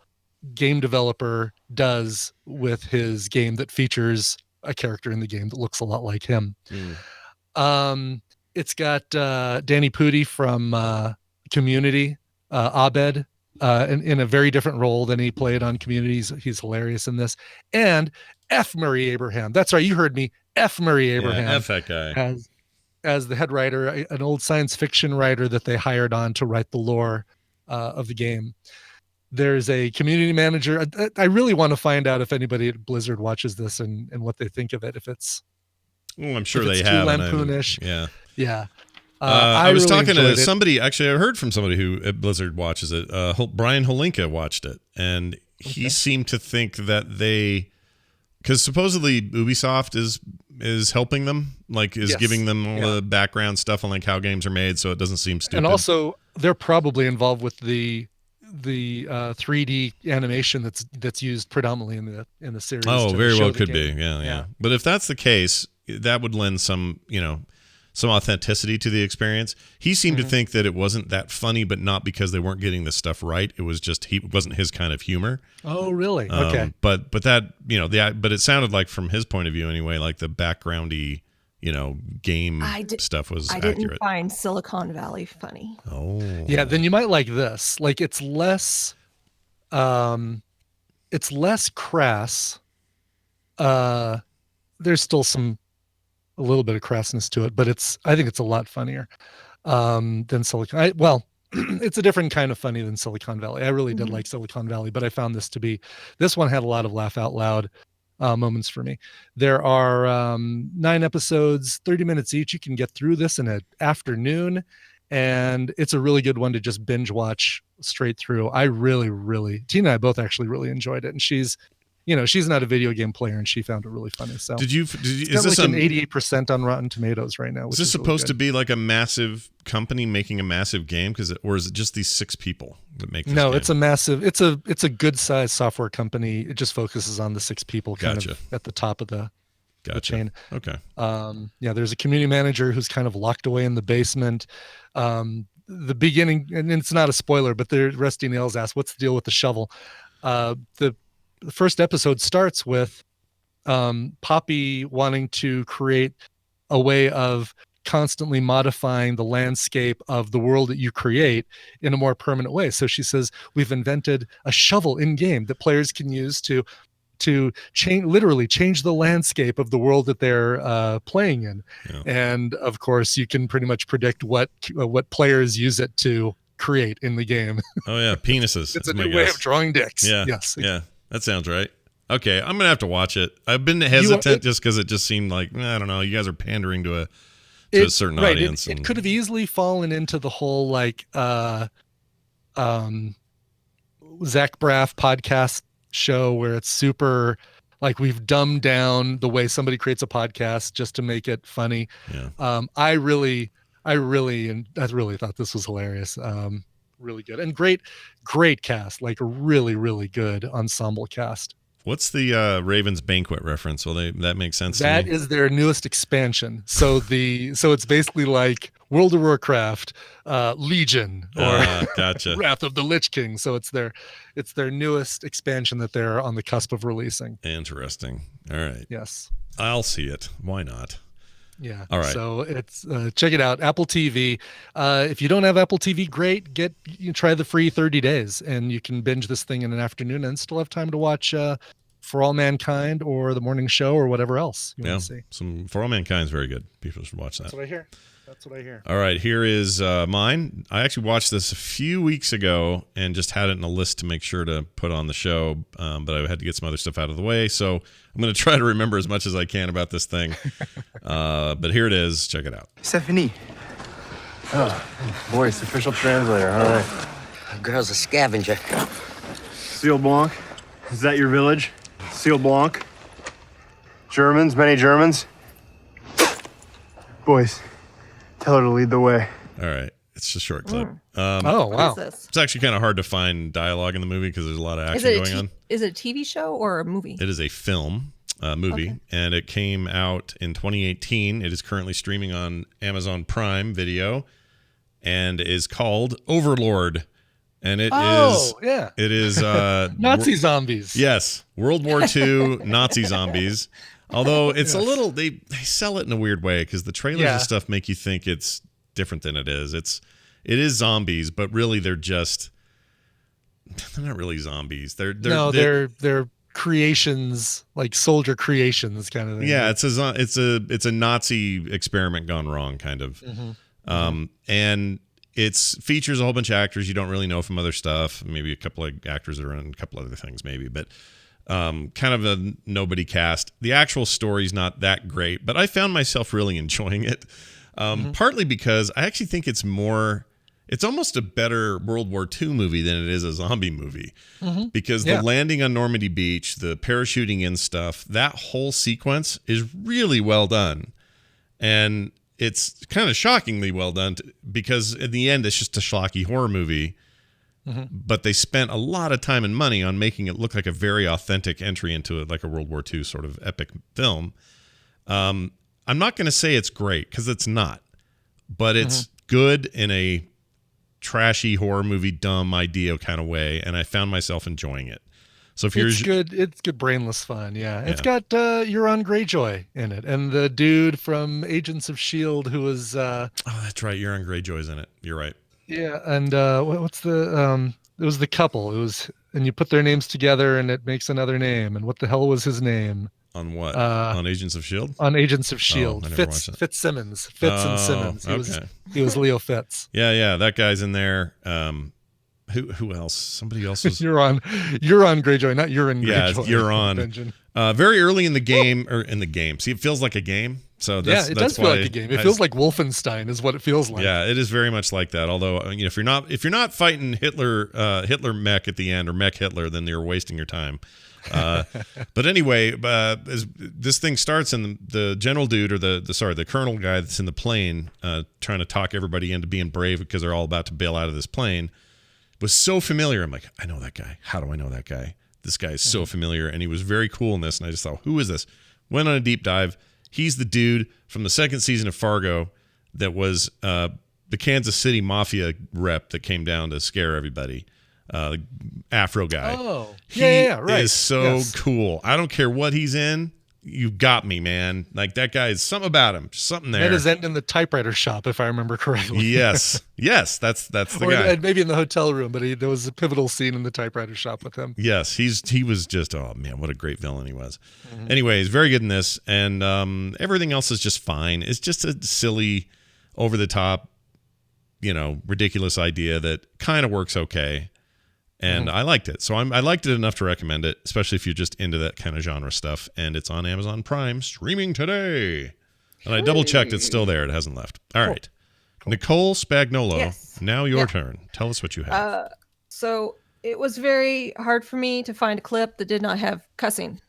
game developer does with his game that features a character in the game that looks a lot like him. It's got Danny Pudi from Community, Abed, in a very different role than he played on Community. He's hilarious in this. And F. Murray Abraham. That's right, you heard me. F. Murray Abraham. Yeah, F that guy. As the head writer, an old science fiction writer that they hired on to write the lore of the game. There's a community manager. I really want to find out if anybody at Blizzard watches this and what they think of it. If it's, I'm sure if they it's have. too lampoonish. Yeah. I was really talking to enjoyed it. somebody. Actually, I heard from somebody who at Blizzard watches it. Brian Holinka watched it, and he seemed to think that because supposedly Ubisoft is helping them, like is giving them all the background stuff on like how games are made, so it doesn't seem stupid. And also, they're probably involved with the 3D animation that's used predominantly in the series. Oh, to very show well the could game. be. Yeah. But if that's the case, that would lend some authenticity to the experience. He seemed to think that it wasn't that funny, but not because they weren't getting this stuff right. It was just it wasn't his kind of humor. Oh, really? Okay. But that but it sounded like from his point of view anyway, like the backgroundy game stuff was accurate. Didn't find Silicon Valley funny. Oh. Yeah, then you might like this. Like it's less crass. There's still a little bit of crassness to it, but I think it's a lot funnier than Silicon. It's a different kind of funny than Silicon Valley. I really did like Silicon Valley, but I found this one had a lot of laugh out loud moments for me. There are 9 episodes, 30 minutes each. You can get through this in an afternoon, and it's a really good one to just binge watch straight through. I really, really, Tina and I both actually really enjoyed it, and she's not a video game player, and she found it really funny. So is this this like an 88% on Rotten Tomatoes right now? Is this supposed to be like a massive company making a massive game? Or is it just these 6 people that make this No, game? it's a massive, it's a good sized software company. It just focuses on the 6 people kind of at the top of the chain. Okay. There's a community manager who's kind of locked away in the basement. The beginning, and it's not a spoiler, but Rusty Nails asks, what's the deal with the shovel? The first episode starts with Poppy wanting to create a way of constantly modifying the landscape of the world that you create in a more permanent way. So she says, we've invented a shovel in game that players can use to literally change the landscape of the world that they're playing in. Yeah. And of course, you can pretty much predict what players use it to create in the game. Oh yeah, penises. It's a new way of drawing dicks. Yeah. Yes. Yeah. That sounds right. Okay, I'm gonna have to watch it. I've been hesitant just because it just seemed like I don't know. You guys are pandering to a certain audience. It could have easily fallen into the whole like Zach Braff podcast show where it's super like we've dumbed down the way somebody creates a podcast just to make it funny. Yeah. I really thought this was hilarious. Really good and great cast, like a really, really good ensemble cast. What's the Ravens Banquet reference? Well, that makes sense. That to me. is their newest expansion. So it's basically like World of Warcraft, Legion, or gotcha. Wrath of the Lich King. So it's their newest expansion that they're on the cusp of releasing. Interesting. All right. Yes. I'll see it. Why not? Yeah. All right. So it's check it out. Apple TV. If you don't have Apple TV, great. You try the free 30 days, and you can binge this thing in an afternoon, and still have time to watch For All Mankind or The Morning Show or whatever else you want to see. Some For All Mankind is very good. People should watch that. That's what I hear. All right. Here is mine. I actually watched this a few weeks ago and just had it in a list to make sure to put on the show, but I had to get some other stuff out of the way, so I'm going to try to remember as much as I can about this thing. But here it is. Check it out. Stephanie. Oh, voice, official translator. All right. Girl's a scavenger. Seal Blanc. Is that your village? Seal Blanc. Germans, many Germans. Boys, tell her to lead the way. All right. It's a short clip. Oh, wow. What is this? It's actually kind of hard to find dialogue in the movie because there's a lot of action going on. Is it a TV show or a movie? It is a film, movie, and it came out in 2018. It is currently streaming on Amazon Prime Video and is called Overlord, And it yeah. It is Nazi zombies. Yes, World War II Nazi zombies. Although it's a little, they sell it in a weird way because the trailers and stuff make you think it's different than it is. It is zombies, but really they're not really zombies. They're creations, like soldier creations kind of thing. Yeah, it's a Nazi experiment gone wrong kind of. And it features a whole bunch of actors you don't really know from other stuff. Maybe a couple of actors that are in a couple other things maybe, but kind of a nobody cast. The actual story's not that great, but I found myself really enjoying it. Partly because I actually think it's almost a better World War II movie than it is a zombie movie. Because the landing on Normandy Beach, the parachuting in stuff, that whole sequence is really well done. And it's kind of shockingly well done because in the end, it's just a schlocky horror movie. But they spent a lot of time and money on making it look like a very authentic entry into like a World War II sort of epic film. I'm not going to say it's great because it's not, but it's good in a trashy horror movie, dumb idea kind of way. And I found myself enjoying it. So if it's good brainless fun. Yeah. It's got Euron Greyjoy in it and the dude from Agents of S.H.I.E.L.D. who was oh, that's right. Euron Greyjoy's in it. You're right. Yeah. And what's it was the couple. And you put their names together and it makes another name. And what the hell was his name? On what? On Agents of S.H.I.E.L.D.? On Agents of S.H.I.E.L.D. Oh, Fitzsimmons. Fitz and Simmons. He was Leo Fitz. Yeah. That guy's in there. Who else? Somebody else was. Euron Greyjoy, not Euron Greyjoy. Yeah, Euron. Very early in the game. See, it feels like a game. So it does feel like a game. It feels like Wolfenstein is what it feels like. Yeah, it is very much like that. Although, if you're not fighting Hitler mech at the end or mech Hitler, then you're wasting your time. But anyway, as this thing starts, and the general dude or the colonel guy that's in the plane, trying to talk everybody into being brave because they're all about to bail out of this plane, was so familiar. I'm like, I know that guy. How do I know that guy? This guy is so familiar, and he was very cool in this. And I just thought, who is this? Went on a deep dive. He's the dude from the second season of Fargo that was the Kansas City Mafia rep that came down to scare everybody. Afro guy. Oh, right. He is so cool. I don't care what he's in. You got me, man. Like that guy is something about him. Just something there. That is end in the typewriter shop, if I remember correctly. Yes, that's the guy. Maybe in the hotel room, but there was a pivotal scene in the typewriter shop with him. Yes, he was just, oh man, what a great villain he was. Anyways, very good in this, and everything else is just fine. It's just a silly, over the top, ridiculous idea that kind of works okay. And I liked it. So I liked it enough to recommend it, especially if you're just into that kind of genre stuff. And it's on Amazon Prime, streaming today. And I double-checked, it's still there. It hasn't left. All right. Cool. Nicole Spagnolo, now your turn. Tell us what you have. So it was very hard for me to find a clip that did not have cussing.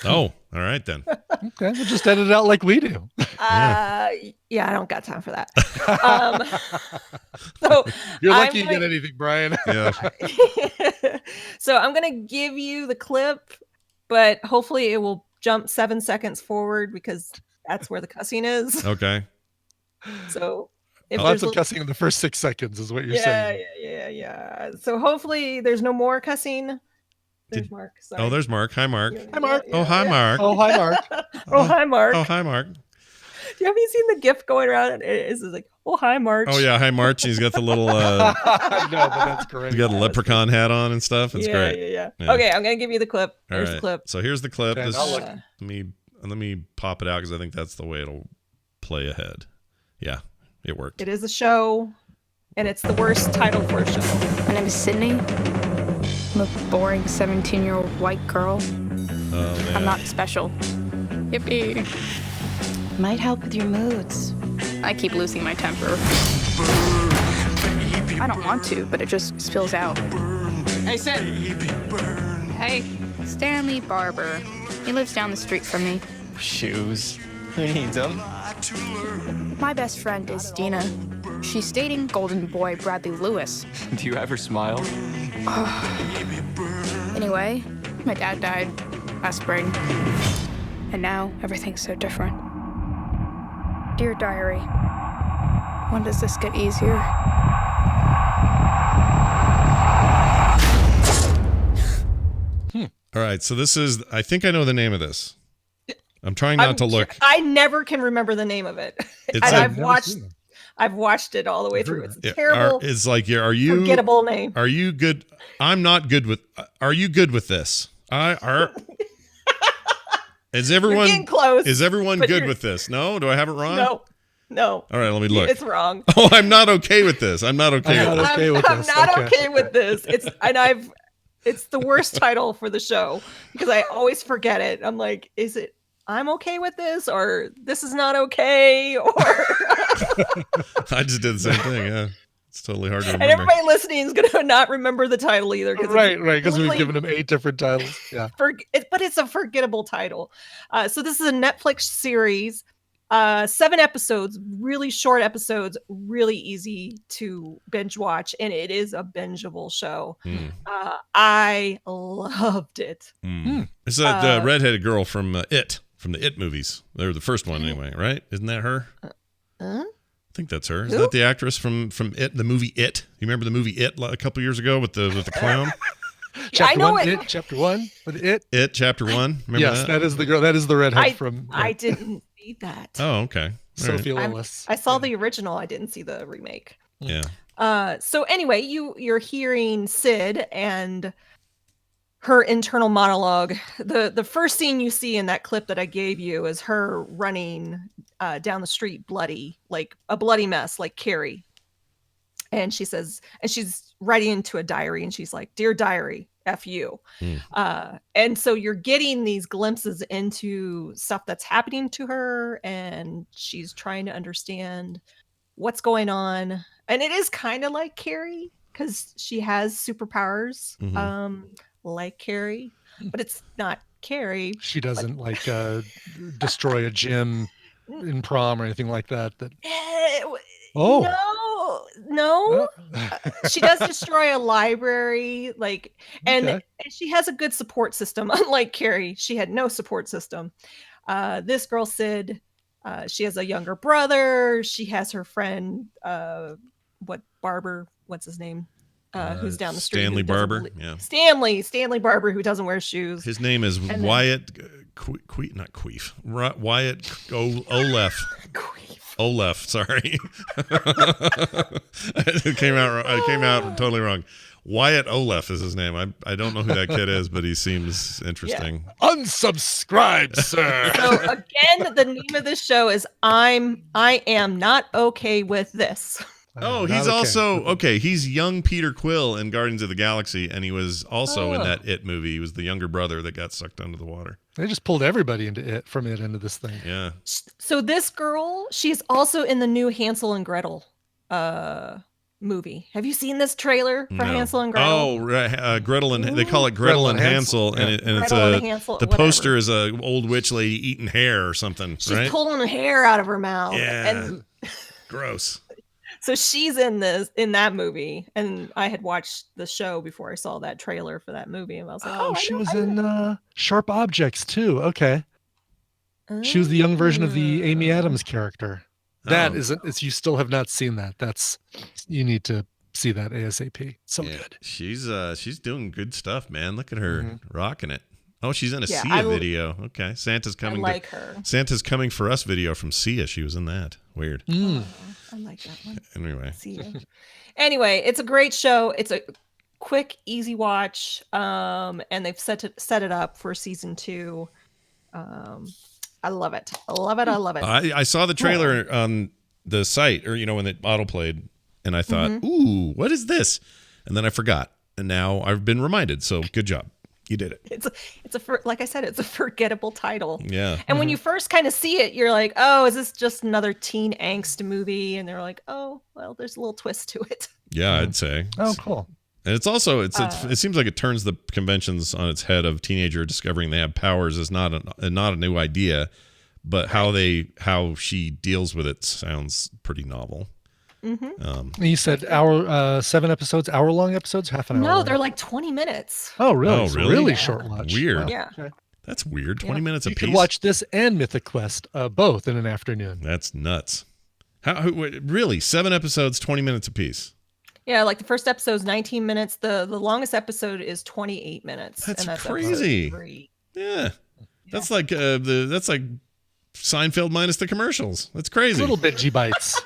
Oh, all right then. Okay, we'll just edit it out like we do. Yeah, I don't got time for that. So you're lucky you get anything, Brian. Yeah. So I'm gonna give you the clip, but hopefully it will jump 7 seconds forward because that's where the cussing is. Okay. So if lots of cussing in the first 6 seconds is what you're saying. Yeah. So hopefully there's no more cussing. There's Mark. Sorry. Oh, there's Mark. Hi, Mark. Hi, Mark. Oh, hi, Mark. Oh, hi, Mark. Oh, hi, Mark. Oh, hi, Mark. Have you seen the GIF going around? It's like, oh, hi, March. Oh, yeah. Hi, March. He's got the little. No, but that's great. He's got a leprechaun hat on and stuff. It's great. Yeah. Okay, I'm going to give you the clip. Here's the clip. So here's the clip. Okay, Let me pop it out because I think that's the way it'll play ahead. Yeah, it worked. It is a show, and it's the worst title for a show. My name is Sydney. I'm a boring 17-year-old white girl. Oh, man. I'm not special. Yippee. Might help with your moods. I keep losing my temper. I don't want to, but it just spills out. Hey, Sid. Hey, Stanley Barber. He lives down the street from me. Shoes. Who needs them? My best friend is Dina. She's dating golden boy Bradley Lewis. Do you ever smile? Anyway, my dad died last spring. And now everything's so different. Dear Diary, when does this get easier? All right, so this is. I think I know the name of this. I'm trying not to look. I never can remember the name of it. It's And a- I've watched it all the way through. It's a terrible, It's like, are you forgettable name. Are you good? I'm not good with. Are you good with this? Is everyone getting close, Is everyone but good you're- with this? No, do I have it wrong? No. All right, let me look. It's wrong. Oh, I'm not okay with this. I'm not okay with this. I'm not okay with this. It's the worst title for the show because I always forget it. I'm like, is it I'm okay with this or this is not okay? Or I just did the same thing. Yeah, it's totally hard to and remember. everybody listening is gonna not remember the title either. Right, because we've given them 8 different titles. Yeah. But it's a forgettable title. So this is a Netflix series. 7 episodes, really short episodes, really easy to binge watch, and it is a bingeable show. I loved it. It's that redheaded girl from It, from the It movies. They're the first one anyway, right? Isn't that her? I think that's her. Isn't that the actress from It, the movie It? You remember the movie It a couple years ago with the clown? Chapter 1, Chapter 1 with It. It, Chapter 1. Remember Yes, that is the girl. That is the redhead from. I didn't see that. Oh, okay. All right. Sophie Lillis. I saw the original. I didn't see the remake. Yeah. So anyway, you're hearing Sid and her internal monologue. The first scene you see in that clip that I gave you is her running down the street, bloody, like a bloody mess, like Carrie. And she says, and she's writing into a diary, and she's like, "Dear diary, F you." And so you're getting these glimpses into stuff that's happening to her, and she's trying to understand what's going on. And it is kind of like Carrie because she has superpowers, like Carrie, but it's not Carrie. She doesn't like destroy a gym in prom or anything like that. No. She does destroy a library, like, and she has a good support system. Unlike Carrie, she had no support system. This girl, Sid, she has a younger brother. She has her friend, Barber? What's his name? Who's down the street? Stanley who doesn't Barber. really- Yeah. Stanley Barber, who doesn't wear shoes. His name is And then- Wyatt Wyatt Olef. Olef, sorry. It came out totally wrong. Wyatt Olef is his name. I don't know who that kid is, but he seems interesting. Unsubscribe, sir. So again, the name of this show is I am not okay with this. Oh, he's also okay. He's young Peter Quill in Guardians of the Galaxy, and he was also in that It movie. He was the younger brother that got sucked under the water. They just pulled everybody into into this thing. Yeah. So this girl, she's also in the new Hansel and Gretel movie. Have you seen this trailer for Hansel and Gretel? Oh, right. Gretel and they call it Gretel and Hansel, and it's Gretel and Hansel, the whatever. poster is a old witch lady eating hair or something. She's right? pulling her hair out of her mouth. Yeah. And Gross. so she's in that movie, and I had watched the show before I saw that trailer for that movie, and I was like, Oh, she was in Sharp Objects too. Okay. She was the young version of the Amy Adams character. That isn't. You still have not seen that. You need to see that ASAP. So good. She's doing good stuff, man. Look at her rocking it. Oh, she's in a Yeah, Sia video. Okay, Santa's coming. like her. Santa's coming for us video from Sia. She was in that. Weird. I like that one. Anyway. Anyway, it's a great show. It's a quick, easy watch. And they've set it up for season 2. I love it. I love it. I love it. I saw the trailer on the site, or when it auto played, and I thought, "Ooh, what is this?" And then I forgot, and now I've been reminded. So good job, you did it. Like I said, it's a forgettable title. Yeah. And when you first kind of see it, you're like, "Oh, is this just another teen angst movie?" And they're like, "Oh, well, there's a little twist to it." Yeah, I'd say. Oh, cool. And it's also it seems like it turns the conventions on its head of teenager discovering they have powers is not a new idea, but how she deals with it sounds pretty novel. You said 7 episodes, hour-long episodes, half an hour. No, they're like 20 minutes. Oh, really? Oh, It's a really? really Yeah. short watch. Weird. Wow. Yeah. Okay. That's weird. 20 minutes a You piece. could watch this and Mythic Quest both in an afternoon. That's nuts. Really? 7 episodes, 20 minutes a piece. Yeah, like the first episode is 19 minutes. The longest episode is 28 minutes. That's and that's crazy. episode 3. Yeah. That's like that's like Seinfeld minus the commercials. That's crazy. Little bingey bites.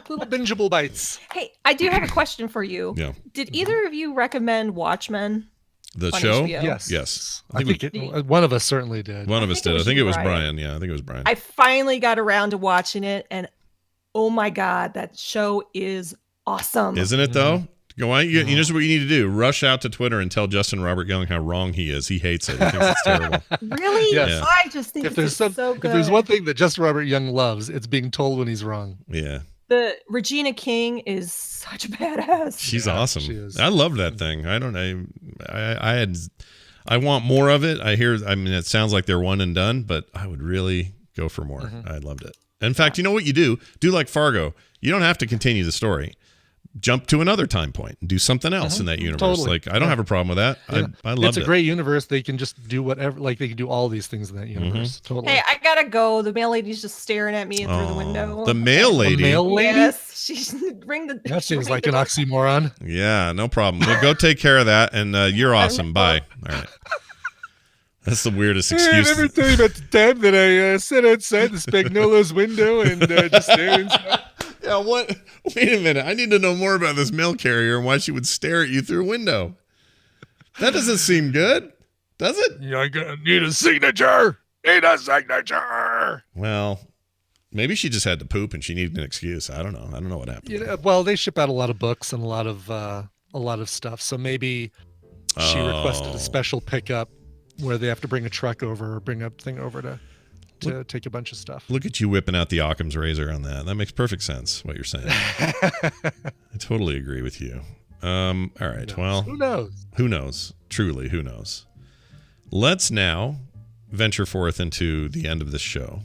Little bingeable bites. Hey, I do have a question for you. Yeah. Did either of you recommend Watchmen? The on show? HBO? Yes. I think one of us certainly did. One of us did. I think it was Brian. Brian. Yeah, I think it was Brian. I finally got around to watching it, and oh my god, that show is awesome. Isn't it though? Go on. You know what you need to do? Rush out to Twitter and tell Justin Robert Young how wrong he is. He hates it. He thinks it's terrible. Really? Yes. I just think If there's it's so if good. there's one thing that Justin Robert Young loves, it's being told when he's wrong. Yeah. The Regina King is such a badass. She's awesome. she is. I love that thing. I don't know. I want more of it. I mean, it sounds like they're one and done, but I would really go for more. I loved it. In fact, you know what you do? Do like Fargo. You don't have to continue the story. Jump to another time point and do something else in that universe. Totally. Like, I don't have a problem with that. Yeah. I loved It's a it. great universe. They can just do whatever. Like they can do all these things in that universe. Totally. Hey, I gotta go. The mail lady's just staring at me through the window. The mail lady. The mail lady? Yes, she's ring the. That seems ring like the an oxymoron. Yeah, no problem. Well, go take care of that, and you're awesome. Bye. All right. That's the weirdest Hey, excuse. I never tell you about the time that I sat outside the Spagnolo's window and just stared inside. Yeah, what? Wait a minute. I need to know more about this mail carrier and why she would stare at you through a window. That doesn't seem good, does it? Yeah, I need a signature. Need a signature. Well, maybe she just had to poop and she needed an excuse. I don't know. I don't know what happened. Yeah, well, they ship out a lot of books and a lot of stuff. So maybe she requested a special pickup where they have to bring a truck over or bring a thing over to take a bunch of stuff. Look at you whipping out the Occam's razor on that. That makes perfect sense, what you're saying. I totally agree with you. All right. Well, Who knows? Who knows? Truly, who knows? Let's now venture forth into the end of this show.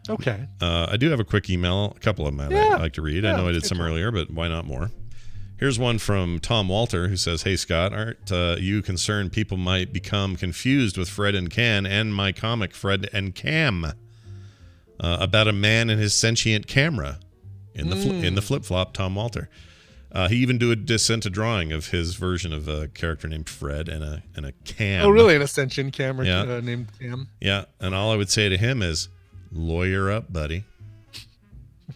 Okay. I do have a quick email, a couple of them I'd like to read. I know I did some earlier, but why not more? Here's one from Tom Walter who says, "Hey Scott, aren't you concerned people might become confused with Fred and Can and my comic Fred and Cam about a man and his sentient camera in the flip flop?" Tom Walter. He even sent a drawing of his version of a character named Fred and a Cam. Oh, really? An Ascension camera Yeah. named Cam? Yeah, and all I would say to him is, "Lawyer up, buddy.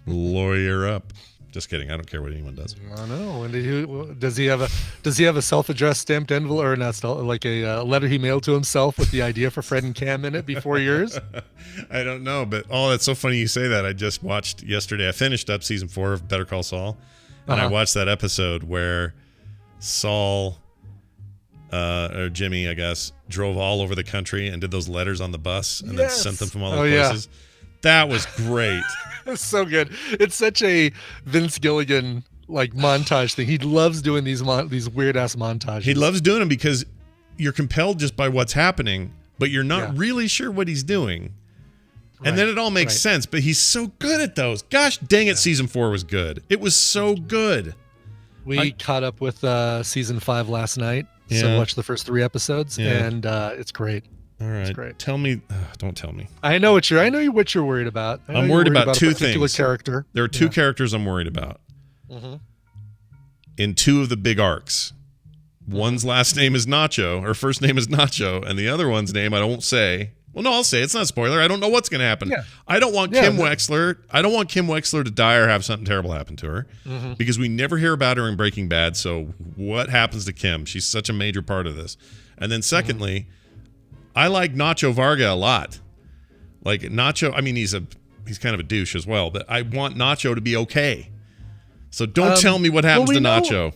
Lawyer up." Just kidding. I don't care what anyone does. I know. And does he have a self-addressed stamped envelope or not? Like a letter he mailed to himself with the idea for Fred and Cam in it before yours? I don't know, but it's so funny you say that. I just watched yesterday. I finished up season 4 of Better Call Saul, and I watched that episode where Saul, or Jimmy, I guess, drove all over the country and did those letters on the bus and then sent them from all the places. That was great. It's so good. It's such a Vince Gilligan like montage thing. He loves doing these weird ass montages. He loves doing them because you're compelled just by what's happening, but you're not really sure what he's doing. And then it all makes sense, but he's so good at those. Gosh dang it, season 4 was good. It was so good. We caught up with season 5 last night. Yeah. So watched the first 3 episodes and it's great. All right. It's great. Tell me, don't tell me. I know what you're worried about. I'm worried about two a particular things. Character. There are two characters I'm worried about. In 2 of the big arcs. One's last name is Nacho, or first name is Nacho, and the other one's name I won't say. Well, no, I'll say it's not a spoiler. I don't know what's going to happen. Yeah. I don't want Kim Wexler. I don't want Kim Wexler to die or have something terrible happen to her, because we never hear about her in Breaking Bad. So what happens to Kim? She's such a major part of this. And then secondly, I like Nacho Varga a lot. Like Nacho, I mean, he's kind of a douche as well, but I want Nacho to be okay. So don't tell me what happens to Nacho.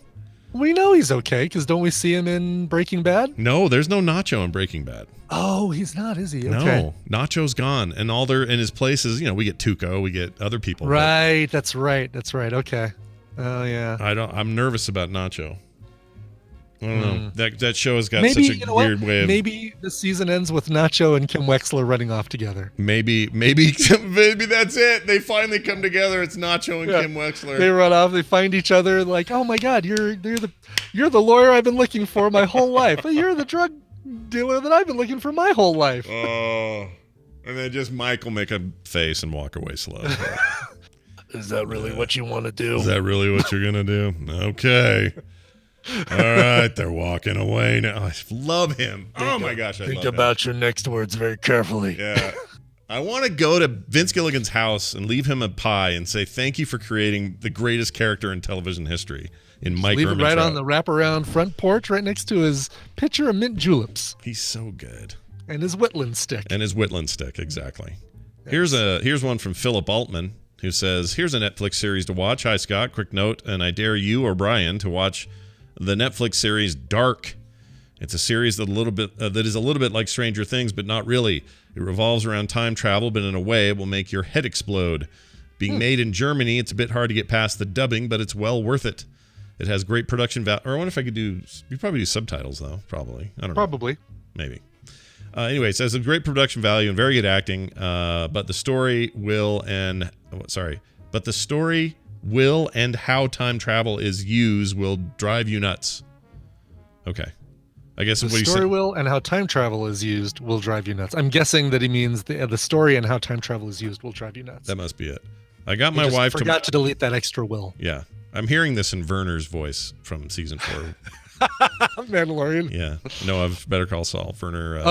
We know he's okay because don't we see him in Breaking Bad? No, there's no Nacho in Breaking Bad. Oh, he's not, is he? Okay. No, Nacho's gone, and all in his places. We get Tuco, we get other people. Right, that's right. Okay. Oh yeah. I'm nervous about Nacho. I don't know. That show has got Maybe, such a weird way of. Maybe the season ends with Nacho and Kim Wexler running off together. Maybe that's it. They finally come together. It's Nacho and Kim Wexler. They run off. They find each other. Like, oh my God, you're the lawyer I've been looking for my whole life. You're the drug dealer that I've been looking for my whole life. Oh, and then just Mike will make a face and walk away slow. Is that really what you want to do? Is that really what you're gonna do? Okay. All right, they're walking away now. I love him. Oh my gosh, I Think love him. about your next words very carefully. Yeah. I want to go to Vince Gilligan's house and leave him a pie and say thank you for creating the greatest character in television history in Mike Leave it right Ehrmantraut. on the wraparound front porch right next to his pitcher of mint juleps. He's so good. And his Whitland stick. And his Whitland stick, exactly. Here's one from Philip Altman who says, here's a Netflix series to watch. Hi, Scott. Quick note, and I dare you or Brian to watch the Netflix series Dark. It's a series that is a little bit like Stranger Things, but not really. It revolves around time travel, but in a way it will make your head explode. Being made in Germany, it's a bit hard to get past the dubbing, but it's well worth it. It has great production value. Or I wonder if I could do... You'd probably do subtitles, though. Probably. I don't know. Probably. Maybe. Anyway, it says a great production value and very good acting, but the story will and how time travel is used will drive you nuts. Okay. I guess The what he story said. will and how time travel is used will drive you nuts. I'm guessing that he means the story and how time travel is used will drive you nuts. That must be it. I got He my just wife forgot to delete that extra will. Yeah. I'm hearing this in Werner's voice from season 4. Mandalorian. Yeah. No, I've Better Call Saul. Werner.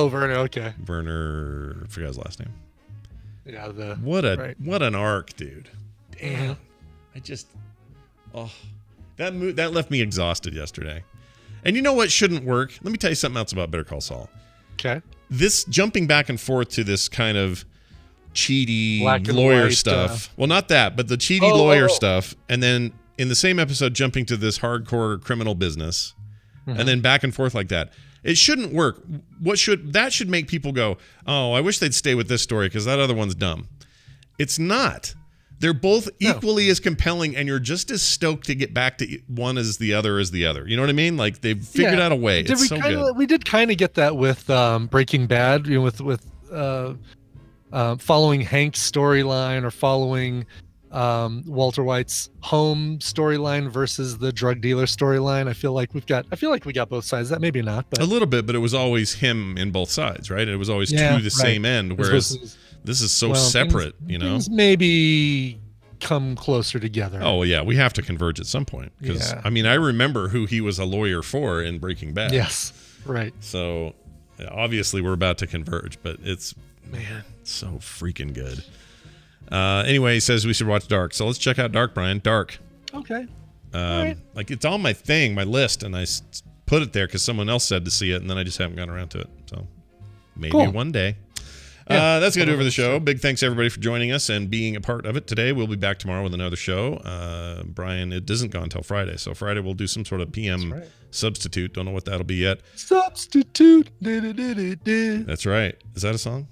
Werner. Okay. Werner. I forgot his last name. Yeah. What an arc, dude. Damn. That left me exhausted yesterday. And you know what shouldn't work? Let me tell you something else about Better Call Saul. Okay. This jumping back and forth to this kind of cheaty Black and lawyer white, stuff. Well, not that, but the cheaty lawyer stuff. And then in the same episode, jumping to this hardcore criminal business. Mhm. And then back and forth like that. It shouldn't work. That should make people go, oh, I wish they'd stay with this story because that other one's dumb. It's not. They're both equally as compelling, and you're just as stoked to get back to one as the other is the other. You know what I mean? Like they've figured out a way. It's so good. We did kind of get that with Breaking Bad, you know, with following Hank's storyline or following Walter White's home storyline versus the drug dealer storyline. I feel like we got both sides. That maybe not, but a little bit, but it was always him in both sides, right? It was always to the same end, whereas this is so separate, you know? Things maybe come closer together. Oh, yeah. We have to converge at some point. Because, I mean, I remember who he was a lawyer for in Breaking Bad. Yes, right. So, obviously, we're about to converge, but it's so freaking good. Anyway, he says we should watch Dark. So let's check out Dark, Brian. Dark. Okay. Like, it's on my list, and I put it there because someone else said to see it, and then I just haven't gotten around to it. So, maybe one day. That's going to do it for the show. Big thanks, everybody, for joining us and being a part of it today. We'll be back tomorrow with another show. Brian, it doesn't go until Friday. So Friday we'll do some sort of PM substitute. Don't know what that'll be yet. Substitute. That's right. Is that a song?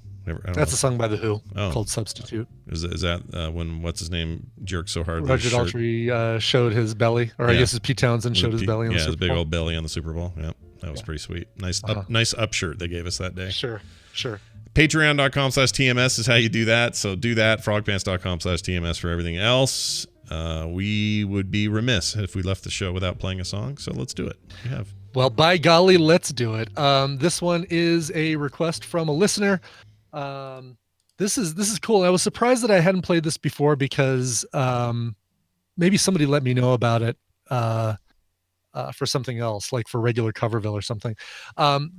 That's a song by The Who called Substitute. Is that when, what's his name, jerked so hard? Roger Daltrey showed his belly, or I guess it's Pete Townsend showed his belly on the Super his big Bowl. old belly on the Super Bowl. Yeah, that was pretty sweet. Nice up shirt they gave us that day. Sure. Patreon.com/TMS is how you do that. So do that. Frogpants.com/TMS for everything else. We would be remiss if we left the show without playing a song. So let's do it. We have. Well, by golly, let's do it. This one is a request from a listener. This is cool. I was surprised that I hadn't played this before because maybe somebody let me know about it for something else, like for regular Coverville or something.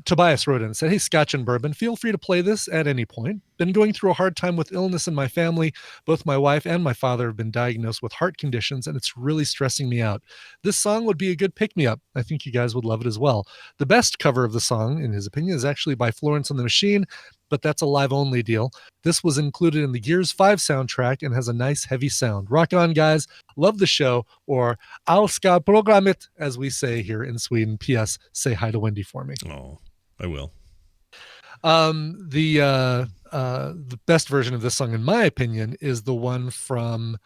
Tobias wrote in and said, "Hey, Scotch and Bourbon, feel free to play this at any point. Been going through a hard time with illness in my family. Both my wife and my father have been diagnosed with heart conditions, and it's really stressing me out. This song would be a good pick-me-up. I think you guys would love it as well. The best cover of the song, in his opinion, is actually by Florence and the Machine, but that's a live-only deal. This was included in the Gears 5 soundtrack and has a nice, heavy sound. Rock on, guys. Love the show," or "I'll ska programmet," as we say here in Sweden. P.S. Say hi to Wendy for me. Oh, I will. The best version of this song, in my opinion, is the one from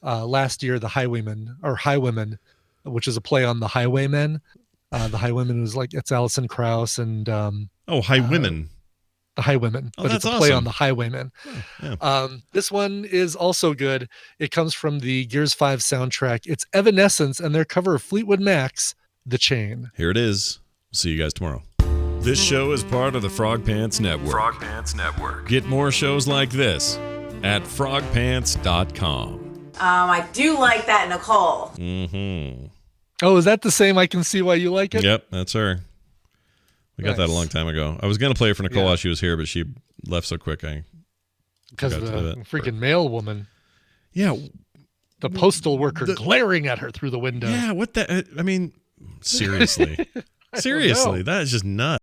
last year, The Highwomen, which is a play on The Highwaymen. The Highwaymen was like, it's Alison Krauss and Highwomen. The Highwomen, Oh, but that's it's a play awesome. on The Highwaymen. This one is also good. It comes from the Gears 5 soundtrack. It's Evanescence and their cover of Fleetwood Mac's The Chain. Here it is. See you guys tomorrow. This show is part of the Frog Pants Network. Frog Pants Network. Get more shows like this at frogpants.com. I do like that Nicole. Mm-hmm. Oh, is that the same? I Can See Why You Like It? Yep, that's her. We got that a Nice. long time ago. I was going to play it for Nicole Yeah. while she was here, but she left so quick. Because forgot to do the that. freaking mail woman. Yeah. The postal worker glaring at her through the window. Yeah, what the? I mean, seriously. I don't Seriously, know. that is just nuts.